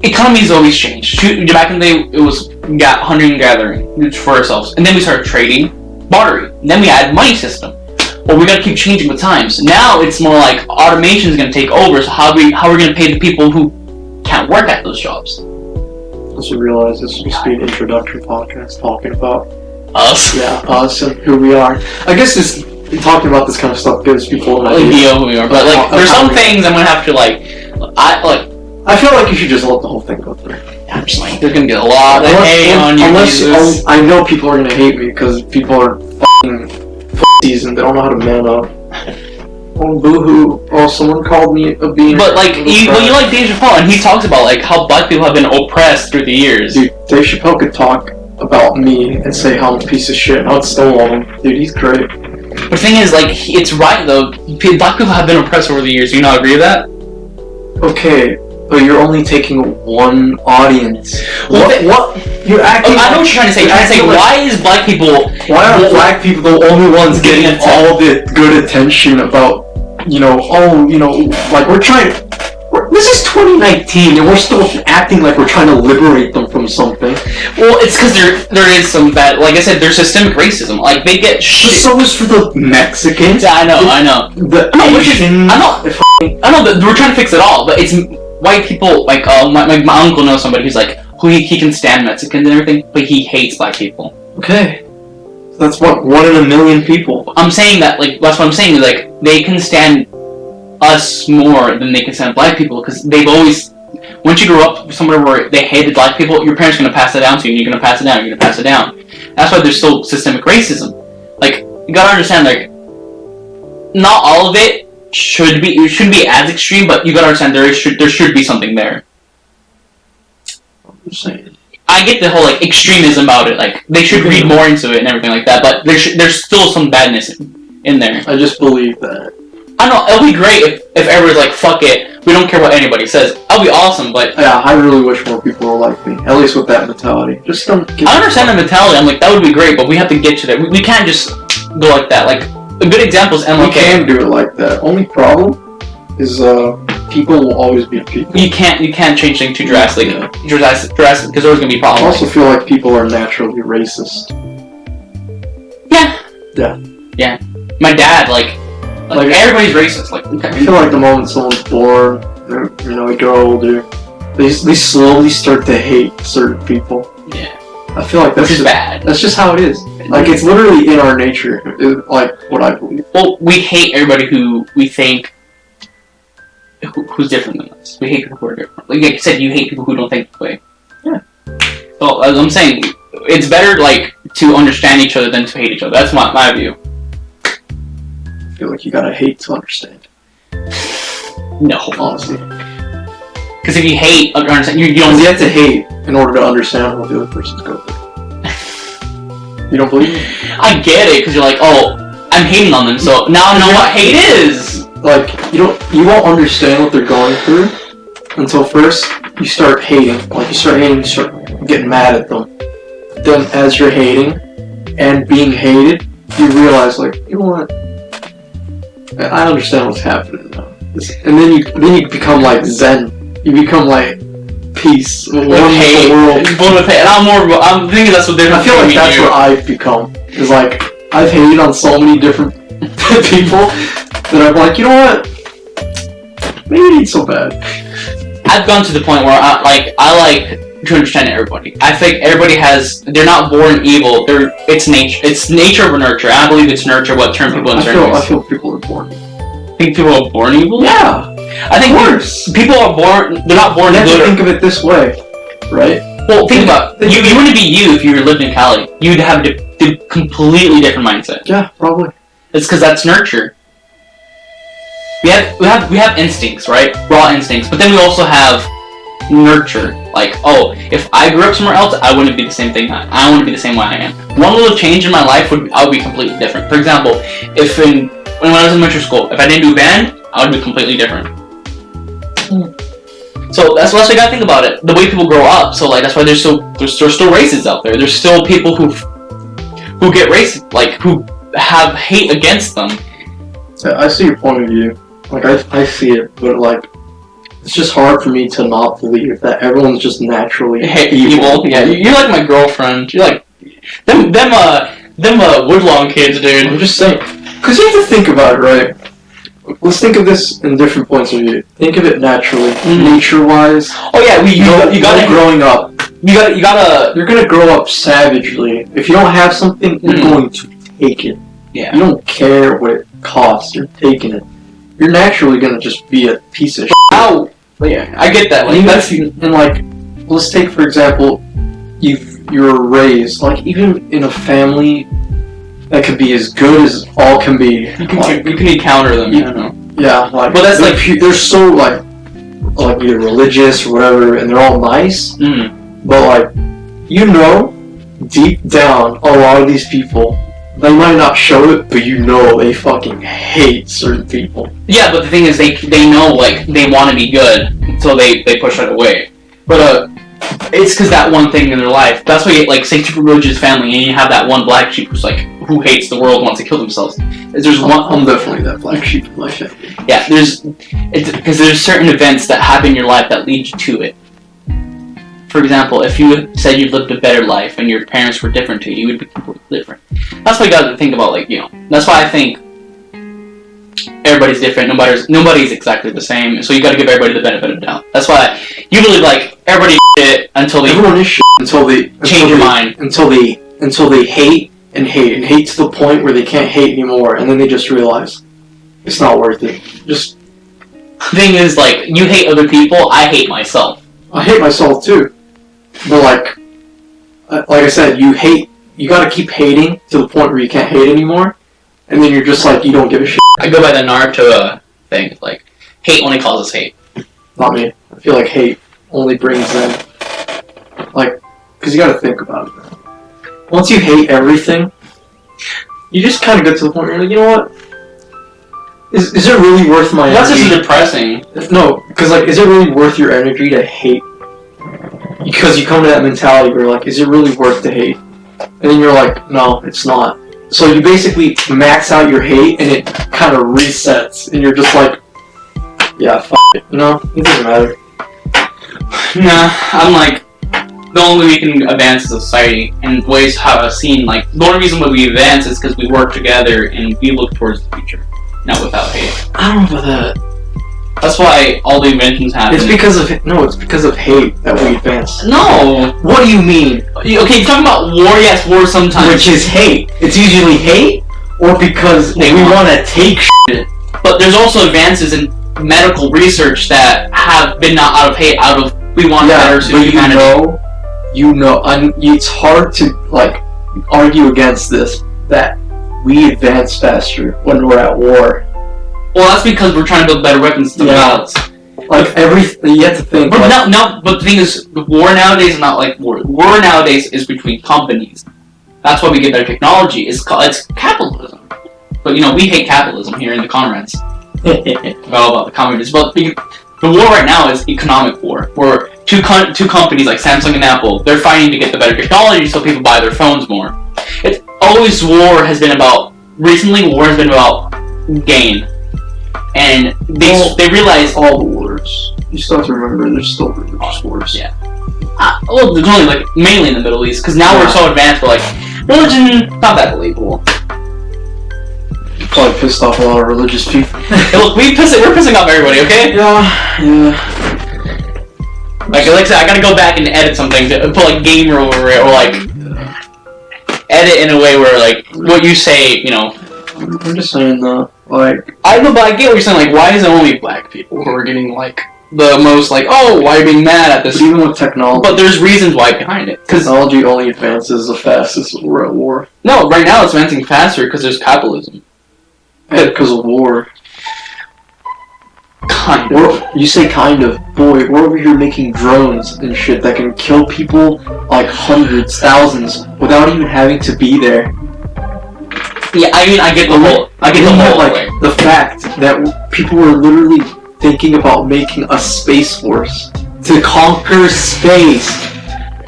S2: Economies always change. Back in the day, it was hunting and gathering for ourselves, and then we started trading, bartering. And then we had money system. Well, we got to keep changing with times. Now it's more like automation is going to take over. So how are we going to pay the people who can't work at those jobs?
S1: I also realized this was be an introductory podcast talking about
S2: us.
S1: Yeah, us and who we are. I guess talking about this kind of stuff gives people an idea
S2: of who we are. But like, there's some things I'm gonna have to
S1: I feel like you should just let the whole thing go through.
S2: I'm just like, there's gonna get a lot of hate on you.
S1: Unless I know people are gonna hate me because people are fucking pussies and they don't know how to man up. Oh, boo-hoo. Oh, someone called me a bean.
S2: But like, you like Dave Chappelle, and he talks about like how black people have been oppressed through the years.
S1: Dude, Dave Chappelle could talk about me and say how I'm a piece of shit and I'd still love him. Dude, he's great.
S2: But the thing is, like, it's right though. Black people have been oppressed over the years. Do you not agree with that?
S1: Okay. But you're only taking one audience.
S2: Well,
S1: what? You're acting.
S2: I know what you're trying to say. You're trying to say, why is black people?
S1: Why are black people the only ones getting all the good attention about? Like we're trying. This is 2019, and we're still acting like we're trying to liberate them from something.
S2: Well, it's because there is some bad. Like I said, there's systemic racism. Like they get shit.
S1: So is for the Mexicans.
S2: Yeah, I know.
S1: The Asians.
S2: I know that we're trying to fix it all, but it's white people. Like my uncle knows somebody who's like he can stand Mexicans and everything, but he hates black people.
S1: Okay. That's what 1 in a million people.
S2: I'm saying that that's what I'm saying is like they can stand us more than they can stand black people because they've always. Once you grow up somewhere where they hated black people, your parents are gonna pass it down to you. And you're gonna pass it down. You're gonna pass it down. That's why there's still systemic racism. Like you gotta understand, like not all of it shouldn't be as extreme, but you gotta understand there should be something there.
S1: I'm just saying.
S2: I get the whole like extremism about it. Like they should read more into it and everything like that. But there's still some badness in there.
S1: I just believe that.
S2: I know it'll be great if everybody's like fuck it, we don't care what anybody says. That'll be awesome. But
S1: yeah, I really wish more people were like me. At least with that mentality. Just don't.
S2: I understand the mentality. I'm like that would be great, but we have to get to that. We can't just go like that. Like a good example is MLK.
S1: We can do it like that. Only problem is people will always be people.
S2: You can't change things too drastically.
S1: Yeah.
S2: Drastic, because there's always gonna be problems.
S1: I also feel like people are naturally racist.
S2: Yeah. My dad, like everybody's racist. Like
S1: I feel like the moment someone's born, they grow older, they slowly start to hate certain people.
S2: Yeah.
S1: I feel like that's
S2: just bad.
S1: That's just how it is. Like it's literally in our nature. Like what I believe.
S2: Well, we hate everybody who we think who's different than us. We hate people who are different. Like I said, you hate people who don't think the way.
S1: Yeah.
S2: So as I'm saying, it's better to understand each other than to hate each other. That's my view.
S1: I feel like you gotta hate to understand.
S2: No,
S1: honestly.
S2: Because if you hate, understand, you don't.
S1: You have to hate in order to understand what the other person's going through. You don't believe me?
S2: I get it, because you're like, oh, I'm hating on them, so now I know what hate is.
S1: Like you won't understand what they're going through until first you start hating. Like you start getting mad at them. Then as you're hating and being hated, you realize you know what? I understand what's happening now. And then you become like Zen. You become like peace. One with the world.
S2: And I'm thinking that's what they're.
S1: I feel like that's what I've become. Is like I've hated on so many different people that I'm like, you know what? Maybe it ain't so bad.
S2: I've gone to the point where I like to understand everybody. I think everybody they're not born evil. It's nature. It's nature over nurture. I believe it's nurture what turns people into enemies.
S1: I feel people are born evil.
S2: Think people are born evil?
S1: Yeah.
S2: I think people are born. They're not born evil.
S1: You have to think of it this way, right?
S2: Well, think about it. You wouldn't be you if you lived in Cali. You'd have a completely different mindset.
S1: Yeah, probably.
S2: It's because that's nurture. We have instincts, right? Raw instincts, but then we also have nurture. Like, oh, if I grew up somewhere else, I wouldn't be the same thing. I wouldn't be the same way I am. One little change in my life I would be completely different. For example, when I was in elementary school, if I didn't do band, I would be completely different. So that's what you gotta think about it. The way people grow up. So like that's why there's still races out there. There's still people who get racist, like who have hate against them.
S1: I see your point of view. Like I see it, but like it's just hard for me to not believe that everyone's just naturally evil.
S2: Yeah, you're like my girlfriend. You're like them Woodlawn kids, dude.
S1: I'm just saying, because you have to think about it, right? Let's think of this in different points of view. Think of it naturally, nature-wise.
S2: Oh yeah, you gotta
S1: growing up.
S2: You're
S1: gonna grow up savagely. If you don't have something, you're going to take it.
S2: Yeah.
S1: You don't care what it costs. You're taking it. You're naturally gonna just be a piece of shit.
S2: Ow! But yeah, I get that. Like
S1: let's take for example, you're raised like even in a family that could be as good as all can be.
S2: You can encounter them.
S1: Yeah, like
S2: but that's
S1: they're so like either religious or whatever, and they're all nice. But like deep down, a lot of these people, they might not show it, but they fucking hate certain people.
S2: Yeah, but the thing is, they know like they want to be good, so they push it away. But it's because that one thing in their life. That's why you like say super religious family, and you have that one black sheep who hates the world, wants to kill themselves.
S1: I'm definitely that black sheep in my family.
S2: Yeah, because there's certain events that happen in your life that lead you to it. For example, if you said you lived a better life and your parents were different to you, you would be completely different. That's why you got to think about that's why I think everybody's different. Nobody's exactly the same. So you got to give everybody the benefit of the doubt. That's why usually like everybody shit until they
S1: everyone is shit until they
S2: change your mind
S1: until they hate and hate to the point where they can't hate anymore, and then they just realize it's not worth it. Just
S2: thing is like you hate other people. I hate myself.
S1: I hate myself too. But like I said, you gotta keep hating to the point where you can't hate anymore, and then you're just like, you don't give a shit.
S2: I go by the Naruto thing, like, hate only causes hate.
S1: Not me. I feel like hate only brings in, like, because you gotta think about it, man. Once you hate everything, you just kind of get to the point where you're like, you know what? Is it really worth my energy?
S2: That's just depressing.
S1: No, because like, is it really worth your energy to hate? Because you come to that mentality where like, is it really worth the hate? And then you're like, no, it's not. So you basically max out your hate, and it kind of resets, and you're just like, yeah, f*** it, it doesn't matter.
S2: Nah, I'm like, the only way we can advance as a society, and ways how I've seen, like, the only reason why we advance is because we work together and we look towards the future, not without hate.
S1: I don't know about that.
S2: That's why all the inventions happen.
S1: It's because of hate that we advance.
S2: No!
S1: What do you mean?
S2: Okay, you're talking about war, yes, war sometimes.
S1: Which is hate. It's usually hate, or because we want to take shit.
S2: But there's also advances in medical research that have been not out of hate, out of we want better humanity. It's hard to like argue against this, that we advance faster when we're at war. Well, that's because we're trying to build better weapons to balance.
S1: Like everything, you have to think.
S2: But but the thing is, war nowadays is not like war. War nowadays is between companies. That's why we get better technology. It's capitalism. But we hate capitalism here in the Conrads. Well, about the communists. But the war right now is economic war. Where two companies like Samsung and Apple, they're fighting to get the better technology so people buy their phones more. Recently war has been about gain. And they realize
S1: all the wars. You still have to remember there's still religious wars.
S2: Yeah. Well, there's only like mainly in the Middle East because now we're so advanced. We're like religion, not that believable.
S1: You probably pissed off a lot of religious people.
S2: Hey, look, we're pissing off everybody. Okay?
S1: Yeah.
S2: Like I said, I gotta go back and edit something to put like gamer over it, or like edit in a way where like what you say,
S1: I'm just saying though. Like,
S2: I know, but I get what you're saying. Like, why is it only black people who are getting like the most like? Oh, why are you being mad at this?
S1: But even with technology,
S2: but there's reasons why behind it. Because
S1: technology only advances the fastest when we're at war.
S2: No, right now it's advancing faster because there's capitalism.
S1: And because of war.
S2: Kind
S1: of. You say kind of. Boy, we're over here making drones and shit that can kill people like hundreds, thousands, without even having to be there.
S2: Yeah, I mean, I get the whole
S1: like the fact that people were literally thinking about making a space force to conquer space.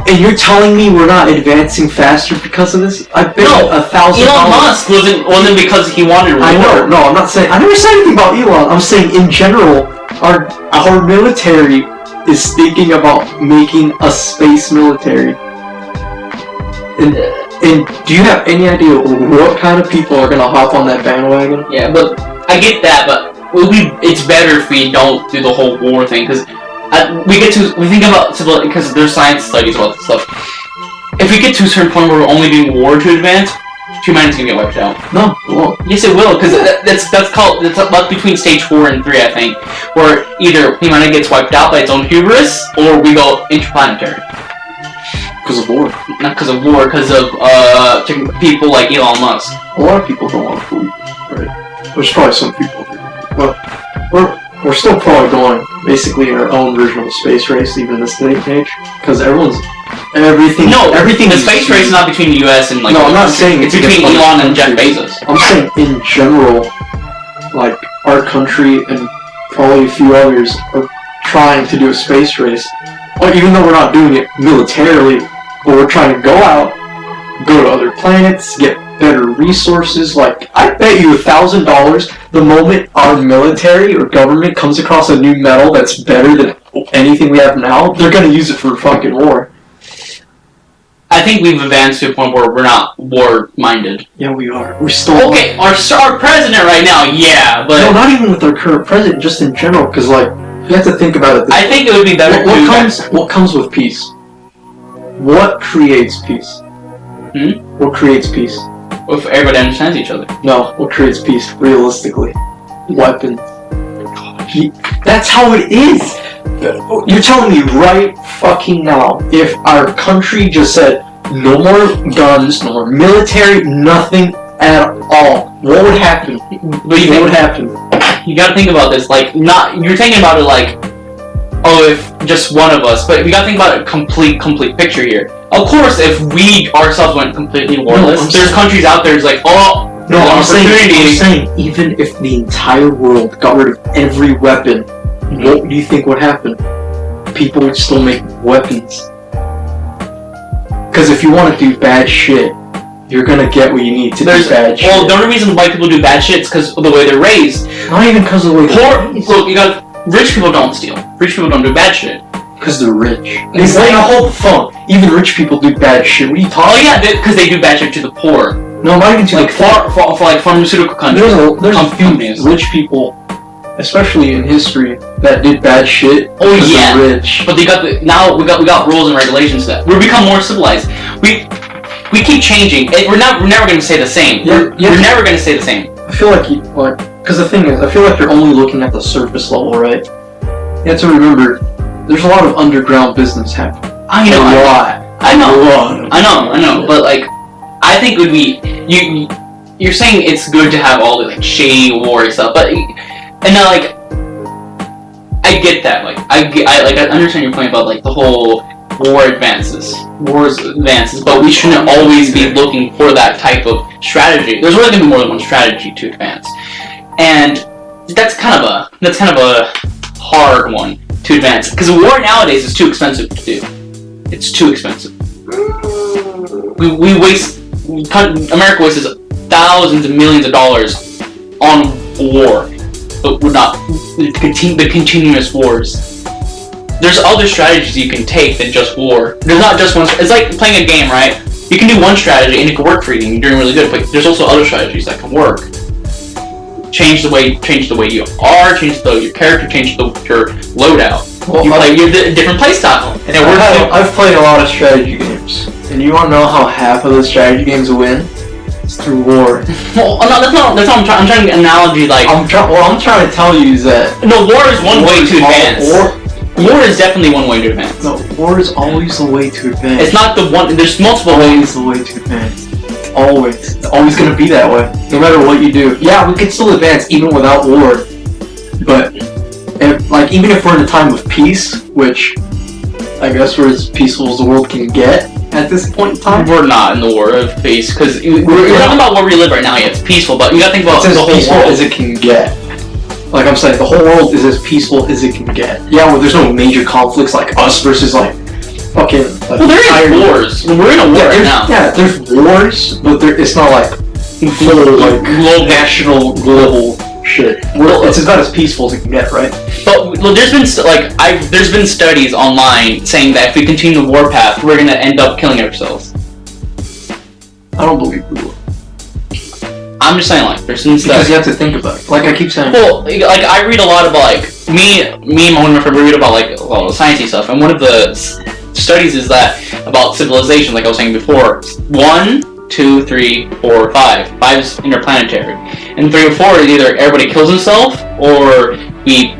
S1: And you're telling me we're not advancing faster because of this? I bet $1,000.
S2: Elon Musk wasn't because he wanted war.
S1: I know. No, I'm not saying. I never said anything about Elon. I'm saying in general, our military is thinking about making a space military. And do you have any idea what kind of people are gonna hop on that bandwagon?
S2: Yeah, but I get that. But it's better if we don't do the whole war thing because. We think about because there's science studies about this stuff. If we get to a certain point where we're only doing war to advance, humanity's gonna get wiped out.
S1: No, it won't.
S2: Yes, it will, because that's between stage 4 and 3, I think, where either humanity gets wiped out by its own hubris, or we go interplanetary.
S1: Because of war.
S2: Not because of war, because of people like Elon Musk.
S1: A lot of people don't want to believe it, right? There's probably some people who, but we're still probably going basically in our own version of a space race, even in this day and age, because everything.
S2: The space race is not between the U.S. and like.
S1: No, I'm not saying
S2: it's between Elon and Jeff Bezos.
S1: I'm saying in general, like our country and probably a few others are trying to do a space race, or even though we're not doing it militarily, but we're trying to go out, go to other planets, get better resources. Like, I bet you $1,000 the moment our military or government comes across a new metal that's better than anything we have now, they're gonna use it for fucking war.
S2: I think we've advanced to a point where we're not war-minded.
S1: Yeah, we are. We're still...
S2: Okay, our president right now, yeah, but...
S1: No, not even with our current president, just in general, because, like, you have to think about it.
S2: I think it would be better
S1: What comes with peace? What creates peace? What creates peace?
S2: If everybody understands each other.
S1: No, what creates peace, realistically? Weapons. That's how it is! You're telling me right fucking now, if our country just said, no more guns, no more military, nothing at all, what would happen? What would happen?
S2: You gotta think about this, like, you're thinking about it like, oh, if just one of us, but you gotta think about a complete picture here. Of course, if we ourselves went completely warless, there's countries out there who's like, oh,
S1: no, I'm saying, even if the entire world got rid of every weapon, what do you think would happen? People would still make weapons. Because if you want to do bad shit, you're gonna get what you need to do bad shit.
S2: Well, the only reason why people do bad shit is because of the way they're raised.
S1: Not even because of the way they're raised.
S2: Look, rich people don't steal. Rich people don't do bad shit.
S1: Because they're rich. It's like a whole phone. Even rich people do bad shit. What are you talking about?
S2: Oh yeah, because they do bad shit to the poor.
S1: No, not even to
S2: like for like pharmaceutical countries.
S1: There's a few rich people, especially in history, that did bad shit.
S2: Oh yeah,
S1: they're rich.
S2: But we got rules and regulations that we become more civilized. We keep changing. We're never going to stay the same. We're never going to stay the same.
S1: I feel like because the thing is, I feel like you're only looking at the surface level, right? You have to remember, there's a lot of underground business happening.
S2: I know. But like, I think it would be you're saying it's good to have all the like shady war and stuff, but like I get that. Like I understand your point about like the whole wars advances, but we shouldn't always be looking for that type of strategy. There's really gonna be more than one strategy to advance, and that's kind of a hard one to advance because war nowadays is too expensive to do. It's too expensive. America wastes thousands of millions of dollars on war, but we're not the continuous wars. There's other strategies you can take than just war. There's not just one. It's like playing a game, right? You can do one strategy and it can work for you and you're doing really good, but there's also other strategies that can work. Change the way you are, change your character, change your loadout. Well, you have a different playstyle, and it works.
S1: I've played a lot of strategy games, and you want to know how half of the strategy games win? It's through war.
S2: Well, no, that's not. I'm trying to analogy like.
S1: I'm trying to tell you is that
S2: war is one way to advance. War is definitely one way to advance.
S1: No, war is always the way to advance.
S2: It's not the one. There's multiple ways.
S1: The way to advance. It's always going to be that way, no matter what you do. Yeah, we can still advance even without war, but like, even if we're in a time of peace, which I guess we're as peaceful as the world can get at this point in time.
S2: We're not in the war of peace, because we're talking about where we live right now. Yeah, it's peaceful, but you gotta think about
S1: it's
S2: the
S1: as
S2: whole
S1: peaceful
S2: world.
S1: as it can get. Like I'm saying, the whole world is as peaceful as it can get. Yeah, well, there's no major conflicts like us versus like fucking. Like,
S2: well, there is wars. We're in a war right now.
S1: Yeah, there's wars, but it's not like full like national global shit. It's about as peaceful as it can get, right?
S2: But there's been studies online saying that if we continue the war path, we're gonna end up killing ourselves.
S1: I don't believe we will.
S2: I'm just saying, like, there's some stuff.
S1: Because you have to think about it. Like I keep saying.
S2: Well, like I read a lot about like me and my friend, we read about like a lot of sciencey stuff, and one of the studies is that about civilization, like I was saying before, 1, 2, 3, 4, 5. 5 is interplanetary, and 3 or 4 is either everybody kills himself or we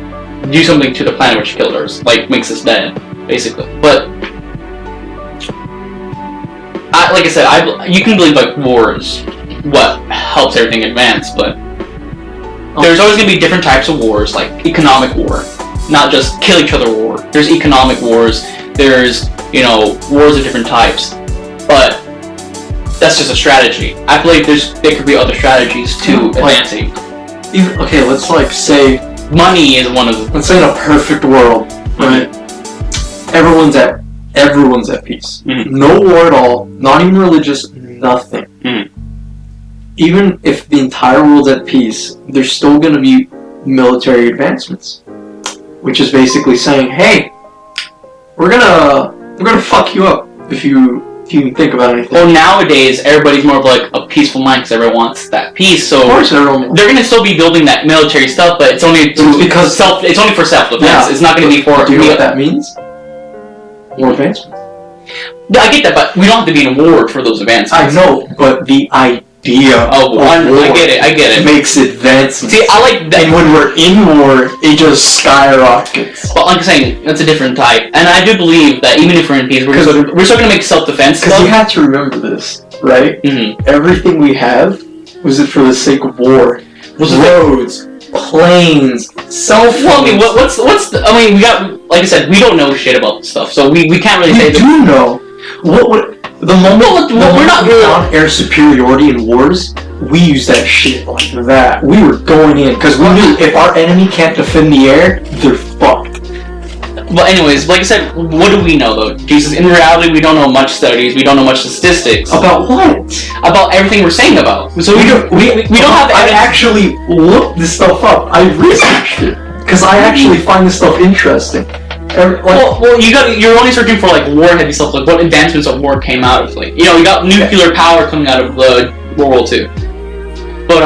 S2: do something to the planet which killed us, like makes us dead, basically. But like I said, you can believe like wars, what helps everything advance, but there's always going to be different types of wars, like economic war, not just kill each other war. There's economic wars, there's, wars of different types, but that's just a strategy. I believe there could be other strategies to advancing.
S1: Okay, let's like say
S2: money is one of them.
S1: Let's say in a perfect world, right? Everyone's at peace.
S2: Mm-hmm.
S1: No war at all, not even religious, nothing.
S2: Mm-hmm.
S1: Even if the entire world's at peace, there's still going to be military advancements, which is basically saying, "Hey, we're gonna fuck you up if you think about anything."
S2: Well, nowadays everybody's more of like a peaceful mind because everyone wants that peace. So
S1: of course, they're going
S2: to still be building that military stuff, but it's only It's only for self-defense.
S1: Yeah,
S2: it's not going to be for.
S1: Do you know what that means? More advancements.
S2: Yeah, I get that, but we don't have to be in a war for those advancements.
S1: I know, but the idea of war
S2: I get it.
S1: Makes advancements.
S2: See, I like that.
S1: And when we're in war, it just skyrockets.
S2: But like I'm saying, that's a different type. And I do believe that even if we're in peace, we're still going to make self-defense stuff.
S1: Because you have to remember this, right?
S2: Mm-hmm.
S1: Everything we have was it for the sake of war. Roads, planes, cell phones.
S2: Well, I mean, what's the? I mean, we got, like I said, we don't know shit about this stuff, so we can't really say.
S1: We do know. The moment we're not really on air superiority in wars, we use that shit like that. We were going in because we knew if our enemy can't defend the air, they're fucked.
S2: But anyways, like I said, what do we know though? Jesus, in reality, we don't know much studies. We don't know much statistics
S1: about what?
S2: About everything we're saying about. So we don't have.
S1: I actually looked this stuff up. I researched it because I actually find this stuff interesting. You're only searching for like war-heavy stuff, like what advancements of war came out of, like you got nuclear power coming out of World War II. But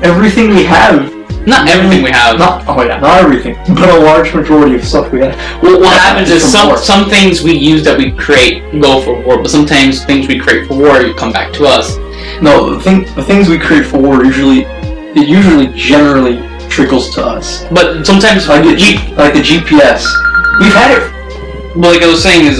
S1: everything we have.
S2: Not everything we have.
S1: Not everything, but a large majority of stuff we have.
S2: Well, what happens is some things we use that we create go for war, but sometimes things we create for war come back to us.
S1: No, the things we create for war generally trickles to us.
S2: But sometimes
S1: like the GPS, we've had it.
S2: Well, like I was saying is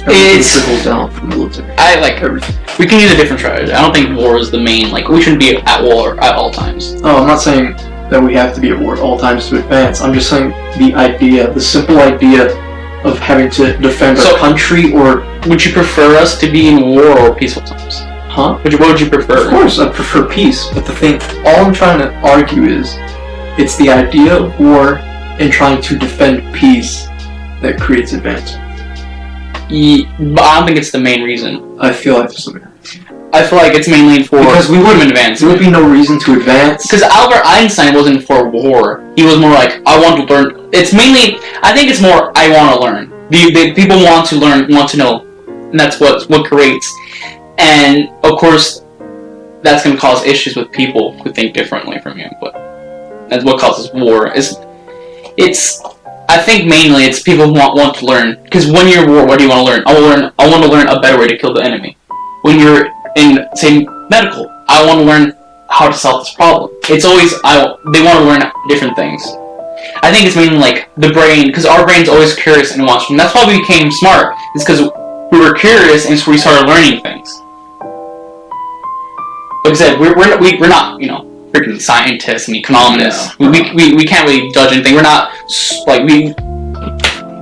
S1: it trickles down from military.
S2: I like everything. We can use a different strategy. I don't think war is the main. Like we shouldn't be at war at all times.
S1: Oh, I'm not saying that we have to be at war at all times to advance. I'm just saying the simple idea of having to defend our country. Or
S2: would you prefer us to be in war or peaceful times?
S1: Huh?
S2: What would you prefer?
S1: Of course, I prefer peace. But all I'm trying to argue is, it's the idea of war and trying to defend peace that creates advancement.
S2: But I don't think it's the main reason.
S1: I feel like there's something.
S2: I feel like it's mainly for
S1: because we wouldn't
S2: advance.
S1: There would be no reason to advance.
S2: Because Albert Einstein wasn't for war. He was more like, I want to learn. It's mainly, I think it's more, I want to learn. The people want to learn, want to know, and that's what creates. And of course, that's going to cause issues with people who think differently from you. But that's what causes war. I think mainly it's people who want to learn. Because when you're at war, what do you want to learn? I want to learn a better way to kill the enemy. When you're in, say, medical, I want to learn how to solve this problem. It's always, they want to learn different things. I think it's mainly like the brain, because our brain's always curious and wants to. And that's why we became smart. It's because we were curious and so we started learning things. Like I said, we're not, freaking scientists and economists. Yeah. We can't really judge anything. We're not like we.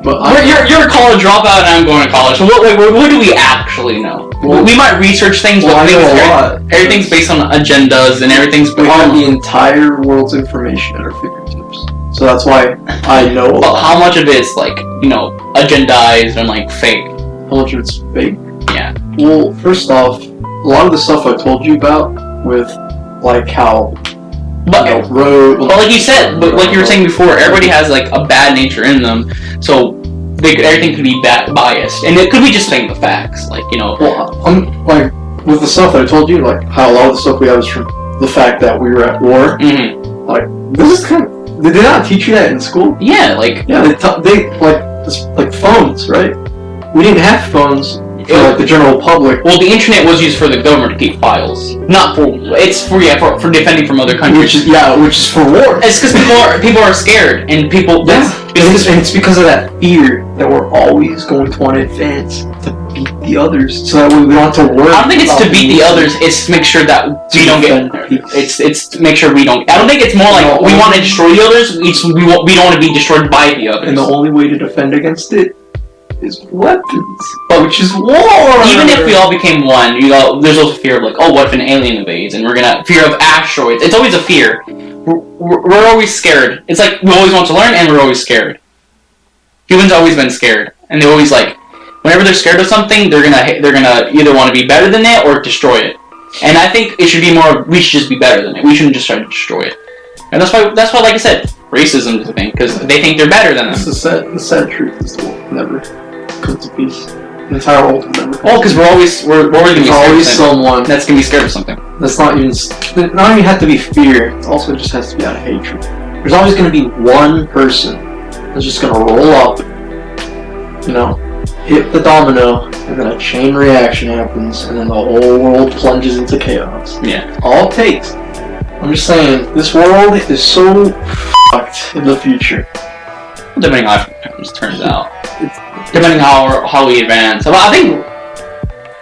S2: But you're a college dropout, and I'm going to college. So what do we actually know? Well, we might research things, but everything's based on agendas, and everything's.
S1: We have the entire world's information at our fingertips. So that's why I know.
S2: But how much of it's like agendized and like fake?
S1: How much of it's fake?
S2: Yeah.
S1: Well, first off, a lot of the stuff I told you about with like how.
S2: But like you said, but like you were saying before, everybody has like a bad nature in them, so everything could be biased, and it could be just saying the facts, like
S1: Well, I'm like with the stuff that I told you, like how a lot of the stuff we have is from the fact that we were at war.
S2: Mm-hmm.
S1: Like this is kind of. Did they not teach you that in school?
S2: Yeah, like
S1: they like phones, right? We didn't have phones. For like the general public.
S2: Well, the internet was used for the government to keep files, not for. It's for defending from other countries.
S1: Which is for war.
S2: It's because people are scared, and people.
S1: It's because of that fear that we're always going to want to advance to beat the others, so that way we don't have to worry.
S2: I don't think it's to beat the others. It's to make sure that we don't get. It's to make sure we don't. I don't think it's more like we want to destroy the others. We don't want to be destroyed by the others.
S1: And the only way to defend against it. Is weapons, which is war.
S2: Even if we all became one, there's also fear of like, oh, what if an alien invades, and we're gonna fear of asteroids. It's always a fear. We're always scared. It's like we always want to learn, and we're always scared. Humans always been scared, and they always like, whenever they're scared of something, they're gonna either want to be better than it or destroy it. And I think it should be more. We should just be better than it. We shouldn't just try to destroy it. And that's why, like I said, racism is a thing because they think they're better than us.
S1: The sad truth is the world never comes to peace. The entire world will never.
S2: Because we're always
S1: someone
S2: that's gonna be scared of something.
S1: That's not even have to be fear. It also just has to be out of hatred. There's always gonna be one person that's just gonna roll up, hit the domino, and then a chain reaction happens, and then the whole world plunges into chaos.
S2: Yeah.
S1: All it takes. I'm just saying, this world is so fucked in the future.
S2: Depending on how it turns out. Depending on how we advance. I think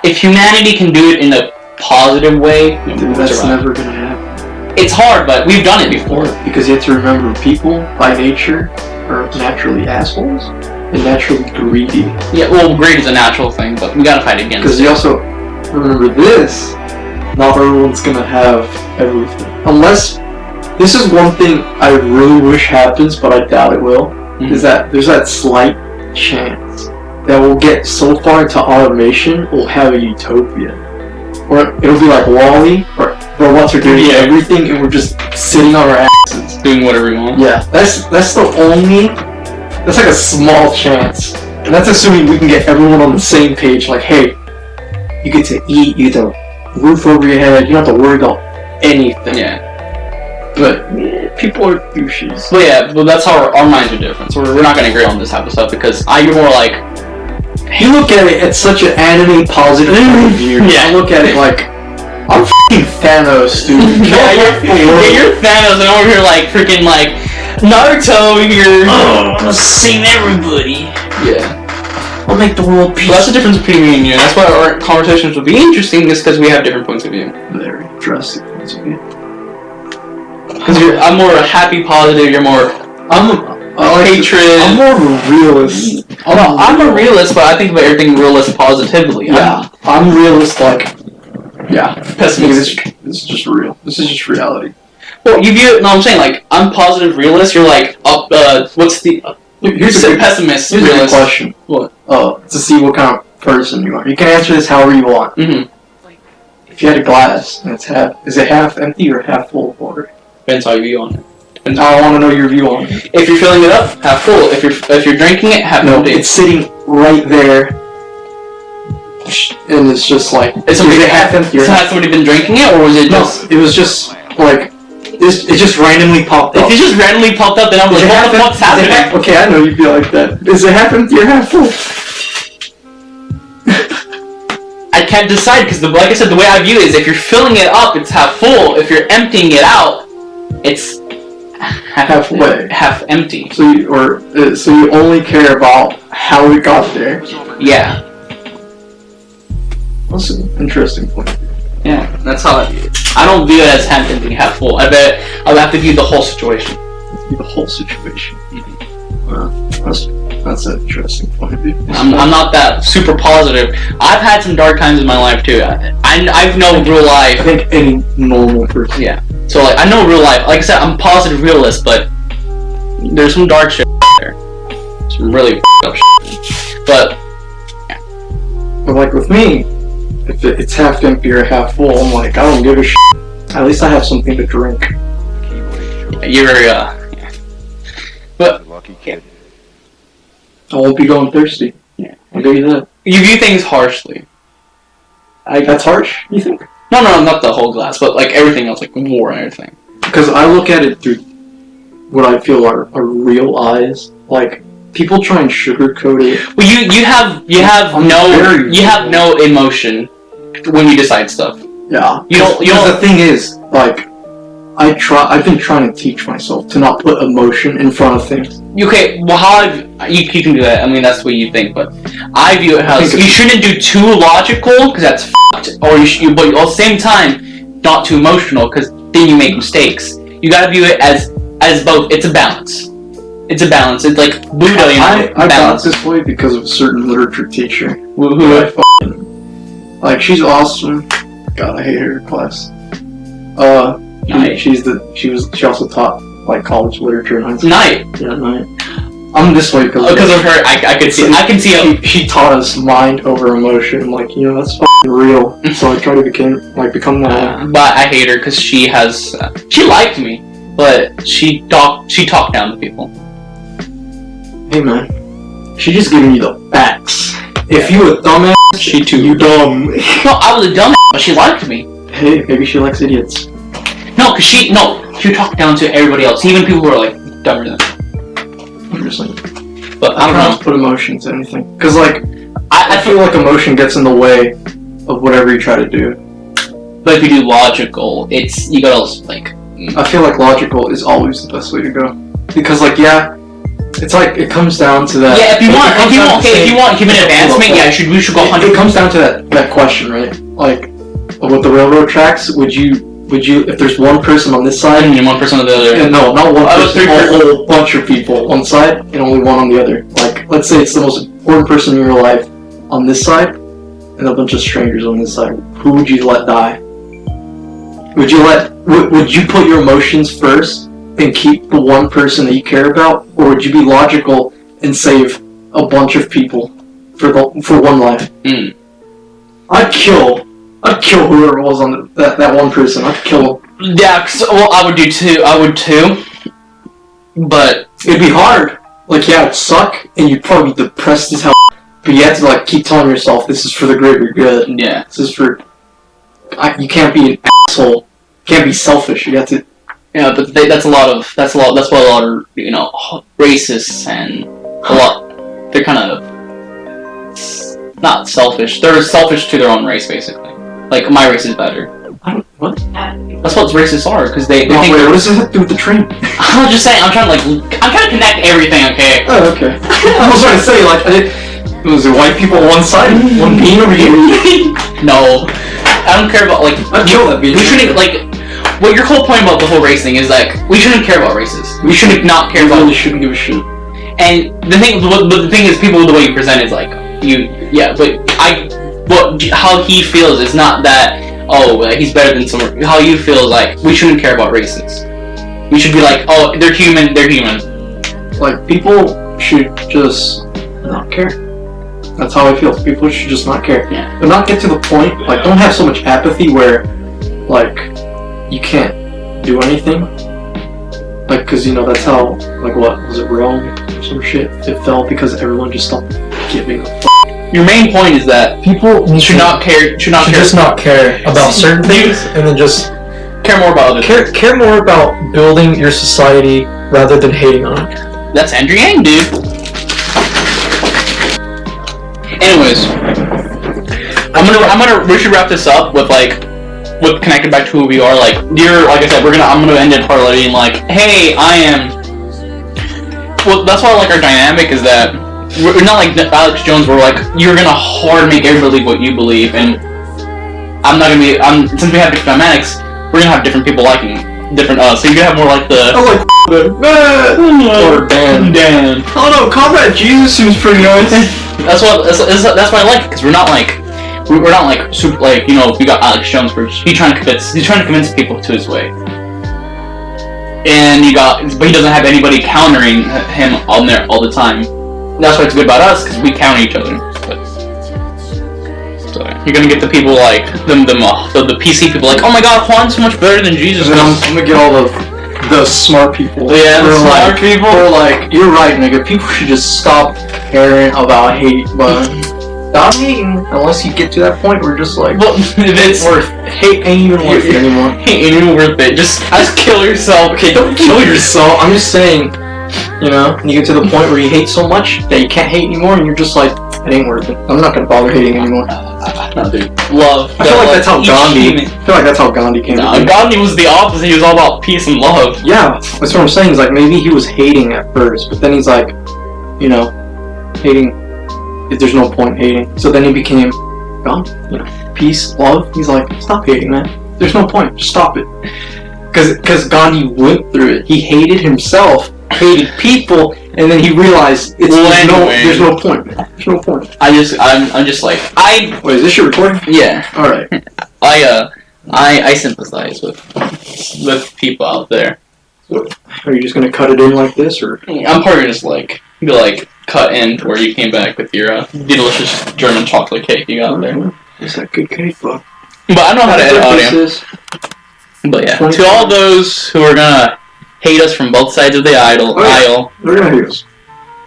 S2: if humanity can do it in a positive way,
S1: that's never gonna happen.
S2: It's hard, but we've done it before.
S1: Because you have to remember, people by nature are naturally assholes and naturally greedy.
S2: Yeah, well, greed is a natural thing, but we gotta fight against it.
S1: Because you also remember this. Not everyone's gonna have everything. Unless, this is one thing I really wish happens, but I doubt it will, is that there's that slight chance that we'll get so far into automation, we'll have a utopia. Or it'll be like WALL-E, or robots are doing everything and we're just sitting on our asses.
S2: Doing whatever we want.
S1: Yeah, that's like a small chance. And that's assuming we can get everyone on the same page, like, hey, you get to eat, you get to roof over your head, you don't have to worry about anything.
S2: Yeah.
S1: But people are douches.
S2: But yeah, that's how our minds are different. So we're not going to agree on this type of stuff because you're more like...
S1: You look at it at such an anime positive point of view.
S2: Yeah.
S1: I look at it like, I'm f***ing Thanos, dude.
S2: You're Thanos and over here like freaking like Naruto here.
S1: Oh, I'm gonna save everybody.
S2: Yeah.
S1: I'll make the world peace.
S2: Well, that's the difference between me and you. That's why our conversations will be interesting, is because we have different points of view.
S1: Very drastic points of view.
S2: Because I'm more happy, positive. You're more hatred.
S1: I'm more of a realist.
S2: I'm a realist, but I think about everything realist positively.
S1: Yeah, I'm realist.
S2: Pessimistic.
S1: This is just real. This is just reality.
S2: Well, you view it. No, I'm saying like I'm positive realist. You're like what's the?
S1: Here's a
S2: pessimist.
S1: Here's
S2: realist.
S1: a question.
S2: What?
S1: To see what kind of person you are. You can answer this however you want.
S2: Mm-hmm.
S1: If you had a glass and is it half empty or half full of water?
S2: Depends how you view on it.
S1: I want to know your view on it.
S2: If you're filling it up, half full. If you're drinking it, half empty.
S1: It's sitting right there, and it's just like.
S2: Is it half empty? So has somebody been drinking it, or was it just?
S1: No, it was just like. It just randomly popped up.
S2: If it just randomly popped up, then I'm like, what the fuck's happening?
S1: Okay, I know you'd be like that. Is it half empty or half full?
S2: I can't decide because, like I said, the way I view it is if you're filling it up, it's half full. If you're emptying it out, it's
S1: halfway,
S2: half empty.
S1: So you only care about how it got there.
S2: Yeah.
S1: That's an interesting point.
S2: Yeah, that's how I don't view it as half empty, half full. I bet I'll have to view the whole situation.
S1: The whole situation. Wow, that's an interesting point of view.
S2: I'm not that super positive. I've had some dark times in my life too. I've known real life.
S1: I think any normal person.
S2: Yeah. So like I know real life. Like I said, I'm a positive realist, but there's some dark shit there. Some really up shit. But
S1: like with me, if it's half empty or half full, I'm like, I don't give a shit. At least I have something to drink.
S2: You're but
S3: Lucky kid.
S1: I won't be going thirsty.
S2: Yeah.
S1: I'll give you that.
S2: you view things harshly.
S1: That's harsh, you think?
S2: No, not the whole glass, but like everything else, like war and everything.
S1: Because I look at it through what I feel are real eyes. Like, people try and sugarcoat it.
S2: Well, you have no emotion when you decide stuff.
S1: Yeah.
S2: You don't.
S1: The thing is, like, I've been trying to teach myself to not put emotion in front of things.
S2: Okay, well, you can do that. I mean, that's the way you think, but I view it as you shouldn't do too logical because that's f***ed, or but at the same time, not too emotional because then you make mistakes. You gotta view it as both. It's a balance. It's a balance. It's like Buddha, you know.
S1: I got this way because of a certain literature teacher
S2: Who
S1: I fucking like. She's awesome. God, I hate her class. She also taught like college literature in high school.
S2: Night.
S1: I'm this way because
S2: of her. I can see.
S1: She taught us mind over emotion. Like, you know, that's fucking real. So I try to become that.
S2: But I hate her because she has. She liked me, but she talked down to people.
S1: Hey man, she just giving you the facts. If you a dumbass, you dumb.
S2: No, I was a dumbass, but she liked me.
S1: Hey, maybe she likes idiots.
S2: No, because she talked down to everybody else, even people who are like dumber than
S1: her. Interesting.
S2: But
S1: I don't know. Put emotion to anything, because like I feel like emotion gets in the way of whatever you try to do.
S2: But if you do logical, you gotta like.
S1: I feel like logical is always the best way to go, because like it's like it comes down to that.
S2: Yeah, if you want human advancement, we should go 100.
S1: It comes down to that question, right? Like with the railroad tracks, would you if there's one person on this side
S2: and one person on the other?
S1: Yeah, no, not one person, a whole bunch of people on one side and only one on the other. Like, let's say it's the most important person in your life on this side and a bunch of strangers on this side. Who would you let die? Would you put your emotions first and keep the one person that you care about, or would you be logical and save a bunch of people for one life? I'd kill whoever was on that one person. I'd kill him.
S2: Yeah, I would do too. I would too. But
S1: it'd be hard. Like, yeah, it'd suck, and you'd probably be depressed as hell. But you have to like keep telling yourself, this is for the greater good.
S2: Yeah.
S1: This is for. You can't be an asshole. You can't be selfish. You have to.
S2: Yeah, but that's what a lot of racists and a lot. They're kind of not selfish. They're selfish to their own race, basically. Like, my race is better.
S1: What?
S2: That's what racists are, because they think.
S1: Wait, what does this have to do with the train?
S2: I was just saying, I'm trying to connect everything, okay?
S1: Oh, okay. I was trying to say, like, was it white people on one side, one bean over here?
S2: No. I don't care about, like.
S1: I'd kill that bean.
S2: We shouldn't, like. Well, your whole point about the whole race thing is, like, we shouldn't care about races. We shouldn't not care about.
S1: We really shouldn't give a shit.
S2: And the thing is, people, the way you present is like, how he feels is not that, he's better than someone. How you feel is like, we shouldn't care about races. We should be like, oh, they're human.
S1: Like, people should just not care. That's how I feel. People should just not care.
S2: Yeah.
S1: But not get to the point, like, don't have so much apathy where, like, you can't do anything. Like, because, that's how, like, what, was it Rome or some shit? It fell because everyone just stopped giving a f***.
S2: Your main point is that
S1: people
S2: should not just
S1: not care about certain things, and then just
S2: care more about other things.
S1: Care more about building your society rather than hating on it.
S2: That's Andrew Yang, dude. Anyways, we should wrap this up with with connected back to who we are. Like I said, I'm gonna end it parlaying like, hey, I am. Well, that's why I like our dynamic is that we're not like Alex Jones. We're like, you're gonna hard make everybody believe what you believe, and I'm not gonna be. Since we have different dynamics, we're gonna have different people liking different. So you're gonna have more like the.
S1: I like or Dan. Oh no, Combat Jesus seems pretty nice.
S2: That's why I like it, because we're not like super like, you know, we got Alex Jones, where he's trying to convince people to his way. And but he doesn't have anybody countering him on there all the time. That's why it's good about us, because we counter each other. So you're gonna get the people like the PC people like, oh my god, Juan's so much better than Jesus.
S1: And then I'm gonna get all the smart people.
S2: Yeah, the smart people.
S1: They're like, you're right, nigga. People should just stop caring about hate, but stop hating unless you get to that point where just like,
S2: well, it's
S1: worth hate ain't even worth it anymore.
S2: Hate ain't even worth it. Just kill yourself.
S1: Okay, don't kill yourself. I'm just saying, you know, you get to the point where you hate so much that you can't hate anymore, and you're just like, it ain't worth it. I'm not gonna bother hating anymore.
S2: No, dude. Love.
S1: I feel like that's how Gandhi came to be.
S2: Gandhi was the opposite. He was all about peace and love.
S1: Yeah, that's what I'm saying. Is like maybe he was hating at first, but then he's like, you know, hating. There's no point hating. So then he became Gandhi. You know, peace, love. He's like, stop hating, man. There's no point. Just stop it. Because Gandhi went through it. He hated himself, hated people, and then he realized there's no point, man. There's no point.
S2: I'm just like
S1: Wait, is this your recording?
S2: Yeah.
S1: All right.
S2: I sympathize with people out there.
S1: What, are you just gonna cut it in like this, or?
S2: I'm probably just like cut in to where you came back with your delicious German chocolate cake you got there.
S1: Is that good cake, bud?
S2: But I know how to edit audio. But yeah, to all those who are gonna hate us from both sides of the aisle,
S1: they're gonna hate us.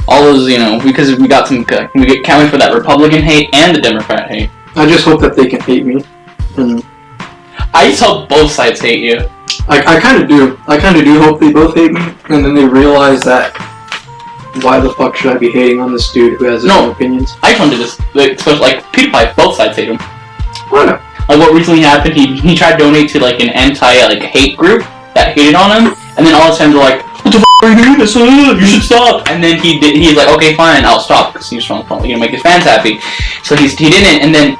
S2: All those, you know, because we got some, can't wait for that Republican hate and the Democrat hate.
S1: I just hope that they can hate me. And
S2: I just hope both sides hate you.
S1: I kind of do. I kind of do hope they both hate me, and then they realize that why the fuck should I be hating on this dude who has his own opinions?
S2: I just want to do this, like PewDiePie, both sides hate him.
S1: Why not?
S2: Like what recently happened, he tried to donate to like an hate group that hated on him, and then all his fans were like, what the f*** are you doing this? You should stop. And then he's like, okay, fine, I'll stop, because he's trying to make his fans happy. So he didn't, and then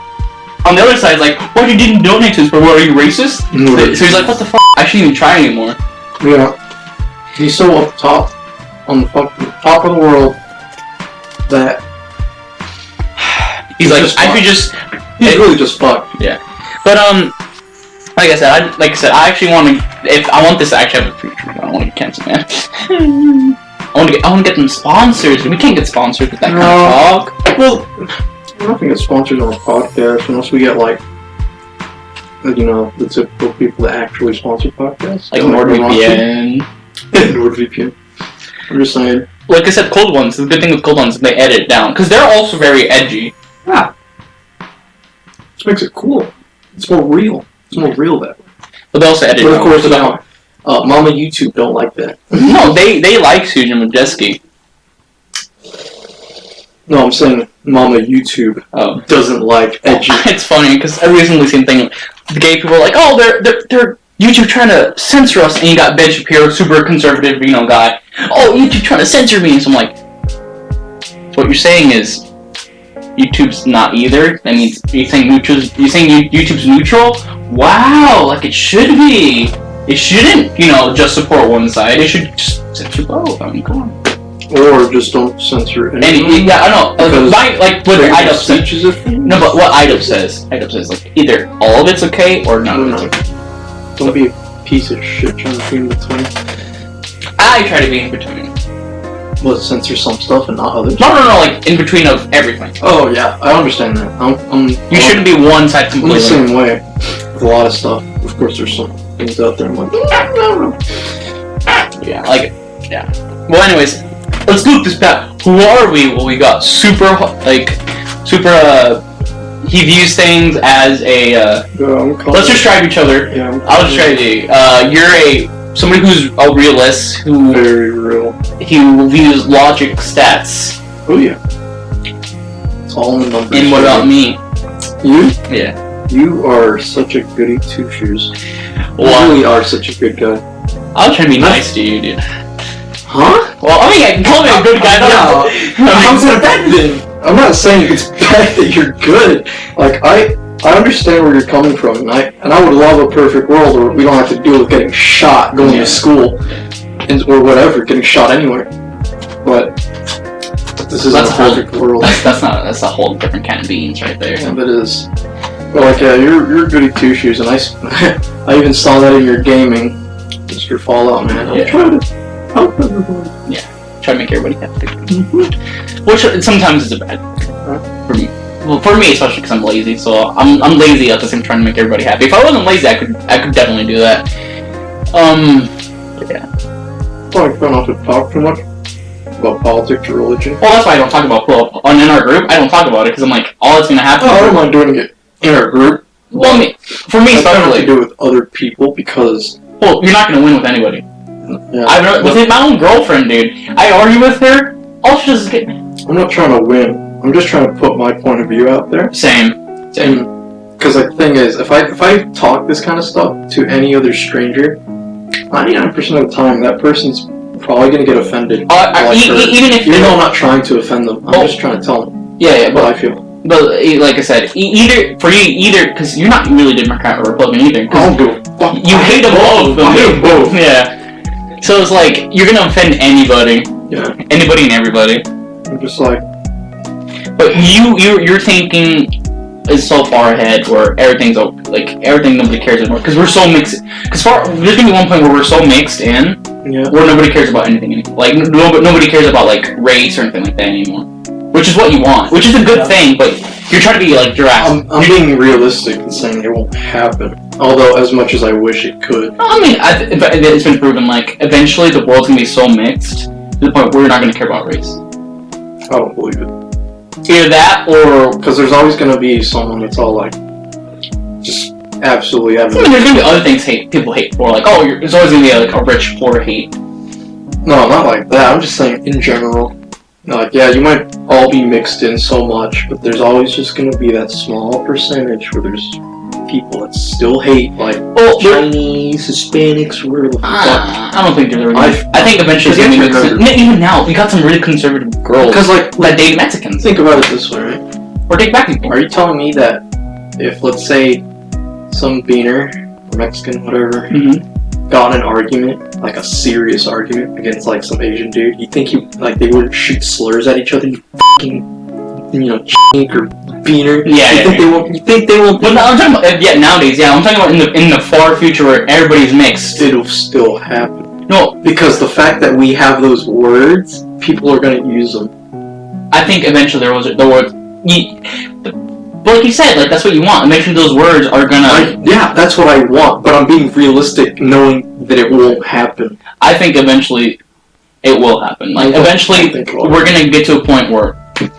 S2: on the other side, like, why you didn't donate to this, bro? Are you racist? So he's like, what the f***? I shouldn't even try anymore.
S1: Yeah. He's so up top, on the top of the world, that
S2: he's like, I could just...
S1: He's really just fucked.
S2: Yeah. But, like I said, I actually want to... I want this to actually have a future. I don't want to get canceled, man. I want to get them sponsors. We can't get sponsors with that kind of talk.
S1: Well, we're not gonna get sponsors on a podcast unless we get like, you know, the typical people that actually sponsor podcasts.
S2: Like NordVPN.
S1: NordVPN. I'm just saying.
S2: Like I said, Cold Ones. The good thing with Cold Ones is they edit it down because they're also very edgy.
S1: Yeah. This makes it cool. It's more real. It's more real that way.
S2: But they also edit it down.
S1: But of course, now, Mama YouTube don't like that.
S2: No, they like Susan Majeski.
S1: No, I'm saying Mama YouTube doesn't like edgy.
S2: It's funny because I recently seen thing. The gay people are like, oh, they're YouTube trying to censor us, and you got Ben Shapiro, super conservative, you know, guy. Oh, YouTube trying to censor me, and so I'm like, so what you're saying is YouTube's not either. That means you're saying YouTube's neutral. Wow, like it should be. It shouldn't, you know, just support one side. It should just censor both. I mean, come on.
S1: Or just don't censor anything.
S2: Yeah, I know. Like what IDUP says.
S1: No,
S2: but what IDUP says like either all of it's okay or none of it's okay.
S1: Don't be a piece of shit trying to be in between.
S2: I try to be in between.
S1: Well, censor some stuff and not others.
S2: No, like in between of everything.
S1: Oh yeah, I understand that.
S2: You shouldn't be one side completely.
S1: I'm the same way with a lot of stuff. Of course, there's some things out there I'm like, no.
S2: Yeah. Well, anyways, let's loop this back. Who are we? Well, we got super. He views things as a. Let's describe each other. Yeah. I'll describe you. You're somebody who's a realist who.
S1: Very real.
S2: He views logic, stats.
S1: Oh yeah. It's all in the numbers.
S2: And what about me?
S1: You?
S2: Yeah.
S1: You are such a goody two shoes. You
S2: Well,
S1: really are such a good guy.
S2: I'll try to be nice to you, dude.
S1: Huh?
S2: Well, I mean, I can call me a good guy.
S1: How's that bad then? I'm not saying it's bad that you're good. Like, I understand where you're coming from, and I would love a perfect world where we don't have to deal with getting shot going to school, or whatever, getting shot anywhere. But this isn't a perfect world.
S2: That's a whole different can of beans right there.
S1: Yeah, but it is. But like, yeah, you're goody two shoes, and I even saw that in your gaming, Mr. Fallout, man. I'm trying to help everybody.
S2: Yeah, try to make everybody happy. Which sometimes is a bad thing for me. Well, for me especially because I'm lazy, so I'm lazy at the same time trying to make everybody happy. If I wasn't lazy, I could definitely do that. Yeah.
S1: So I try not to talk too much about politics or religion.
S2: Well, that's why I don't talk about in our group. I don't talk about it because I'm like, all that's gonna happen.
S1: Oh, I don't mind doing it in our group.
S2: Well, for me especially,
S1: to do with other people because.
S2: Well, you're not gonna win with anybody.
S1: Yeah.
S2: With my own girlfriend, dude. I argue with her. All she does is get.
S1: I'm not trying to win. I'm just trying to put my point of view out there.
S2: Same.
S1: Because the thing is, if I talk this kind of stuff to any other stranger, 99% of the time that person's probably gonna get offended.
S2: Even if
S1: I'm not trying to offend them, I'm just trying to tell them.
S2: Yeah,
S1: what I feel.
S2: But like I said, either because you're not really Democrat or Republican either.
S1: I don't give a fuck.
S2: You hate them both.
S1: I hate them both.
S2: Yeah. So it's like you're gonna offend anybody.
S1: Yeah.
S2: Anybody and everybody.
S1: I'm just like.
S2: But you're thinking is so far ahead where everything nobody cares anymore because we're so mixed. Because there's gonna be one point where we're so mixed in where nobody cares about anything anymore. Like nobody cares about like race or anything like that anymore. Which is what you want. Which is a good thing, but you're trying to be like drastic.
S1: I'm being realistic and saying it won't happen. Although as much as I wish it could.
S2: I mean, it's been proven like eventually the world's gonna be so mixed to the point where you're not gonna care about race.
S1: I don't believe it.
S2: Either that or
S1: because there's always gonna be someone that's all like, just absolutely.
S2: I mean, there's gonna be other things people hate for, like there's always gonna be like a rich poor hate.
S1: No, not like that. I'm just saying in general. Like, yeah, you might all be mixed in so much, but there's always just gonna be that small percentage where there's people that still hate, like Chinese, Hispanics, whatever the fuck.
S2: I don't think they're really. I think eventually it's gonna be mixed. Even now, we got some really conservative girls.
S1: Because like
S2: that date Mexicans.
S1: Think about it this way, right?
S2: Or date black people.
S1: Are you telling me that if, let's say, some beaner, or Mexican, whatever, got in an argument, like a serious argument against like some Asian dude, you think they wouldn't shoot slurs at each other? You fucking, chink or beaner.
S2: Yeah.
S1: You think they won't?
S2: Well, no, I'm talking about nowadays. Yeah, I'm talking about in the far future where everybody's mixed.
S1: It'll still happen.
S2: No,
S1: because the fact that we have those words, people are gonna use them.
S2: I think eventually the words. But like you said, like that's what you want. Eventually, those words are gonna.
S1: Yeah, that's what I want. But I'm being realistic, knowing that it won't happen.
S2: I think eventually, it will happen. Like eventually, we're gonna get to a point where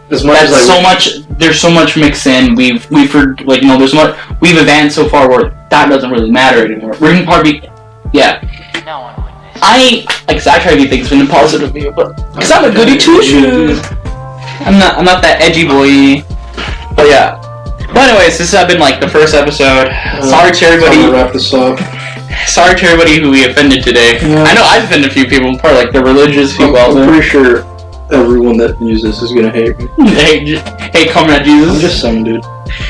S2: there's so much mixed in. We've advanced so far where that doesn't really matter anymore. We're gonna probably I try to do things from a positive view, but because I'm a goody two shoes. I'm not that edgy boy. But yeah. But anyways, this has been like the first episode. Sorry to everybody.
S1: I'm gonna wrap this up.
S2: Sorry to everybody who we offended today. Yeah. I know I've offended a few people, probably like the religious people.
S1: I'm pretty sure everyone that views this is gonna hate me.
S2: Hey, Comrade Jesus.
S1: I'm just saying, dude.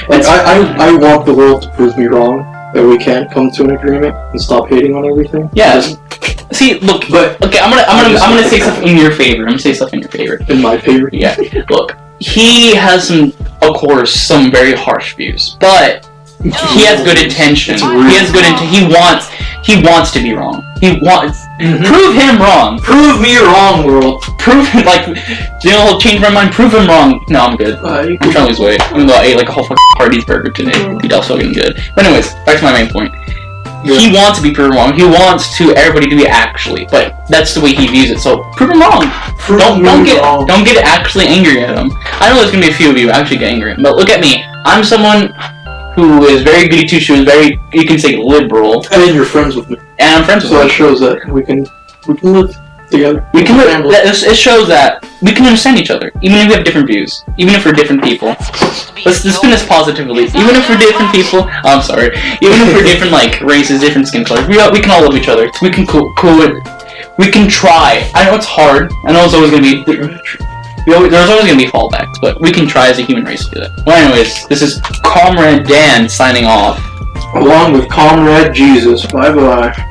S1: Like, I want the world to prove me wrong, that we can't come to an agreement and stop hating on everything.
S2: Yeah. See, look, but okay, I'm gonna say stuff in your favor. I'm gonna say stuff in your favor.
S1: In my favor.
S2: Yeah. Look, he has some very harsh views, but he has good intention. He has good intent. He wants to be wrong. He wants prove him wrong.
S1: Prove me wrong, world.
S2: Prove him he'll change my mind. Prove him wrong. No, I'm good. I'm trying to lose weight. I'm gonna go eat like a whole fucking Hardee's burger today. Eat also getting good. But anyways, back to my main point. Yeah. He wants to be proven wrong. He wants everybody to be actually, but that's the way he views it. So prove him wrong. Don't get actually angry at him. I know there's gonna be a few of you who actually get angry, but look at me. I'm someone who is very goody two shoes, very, you can say, liberal.
S1: And you're friends with me.
S2: And I'm friends with you.
S1: So that shows that we can live together.
S2: We can live. It shows that we can understand each other, even if we have different views, even if we're different people. Let's spin this positively. Even if we're different people, I'm sorry. Even if we're different like races, different skin colors, we can all love each other. We can we can try. I know it's hard. I know it's always gonna be. There's always going to be fallbacks, but we can try as a human race to do that. Well, anyways, this is Comrade Dan signing off.
S1: Along with Comrade Jesus. Bye-bye.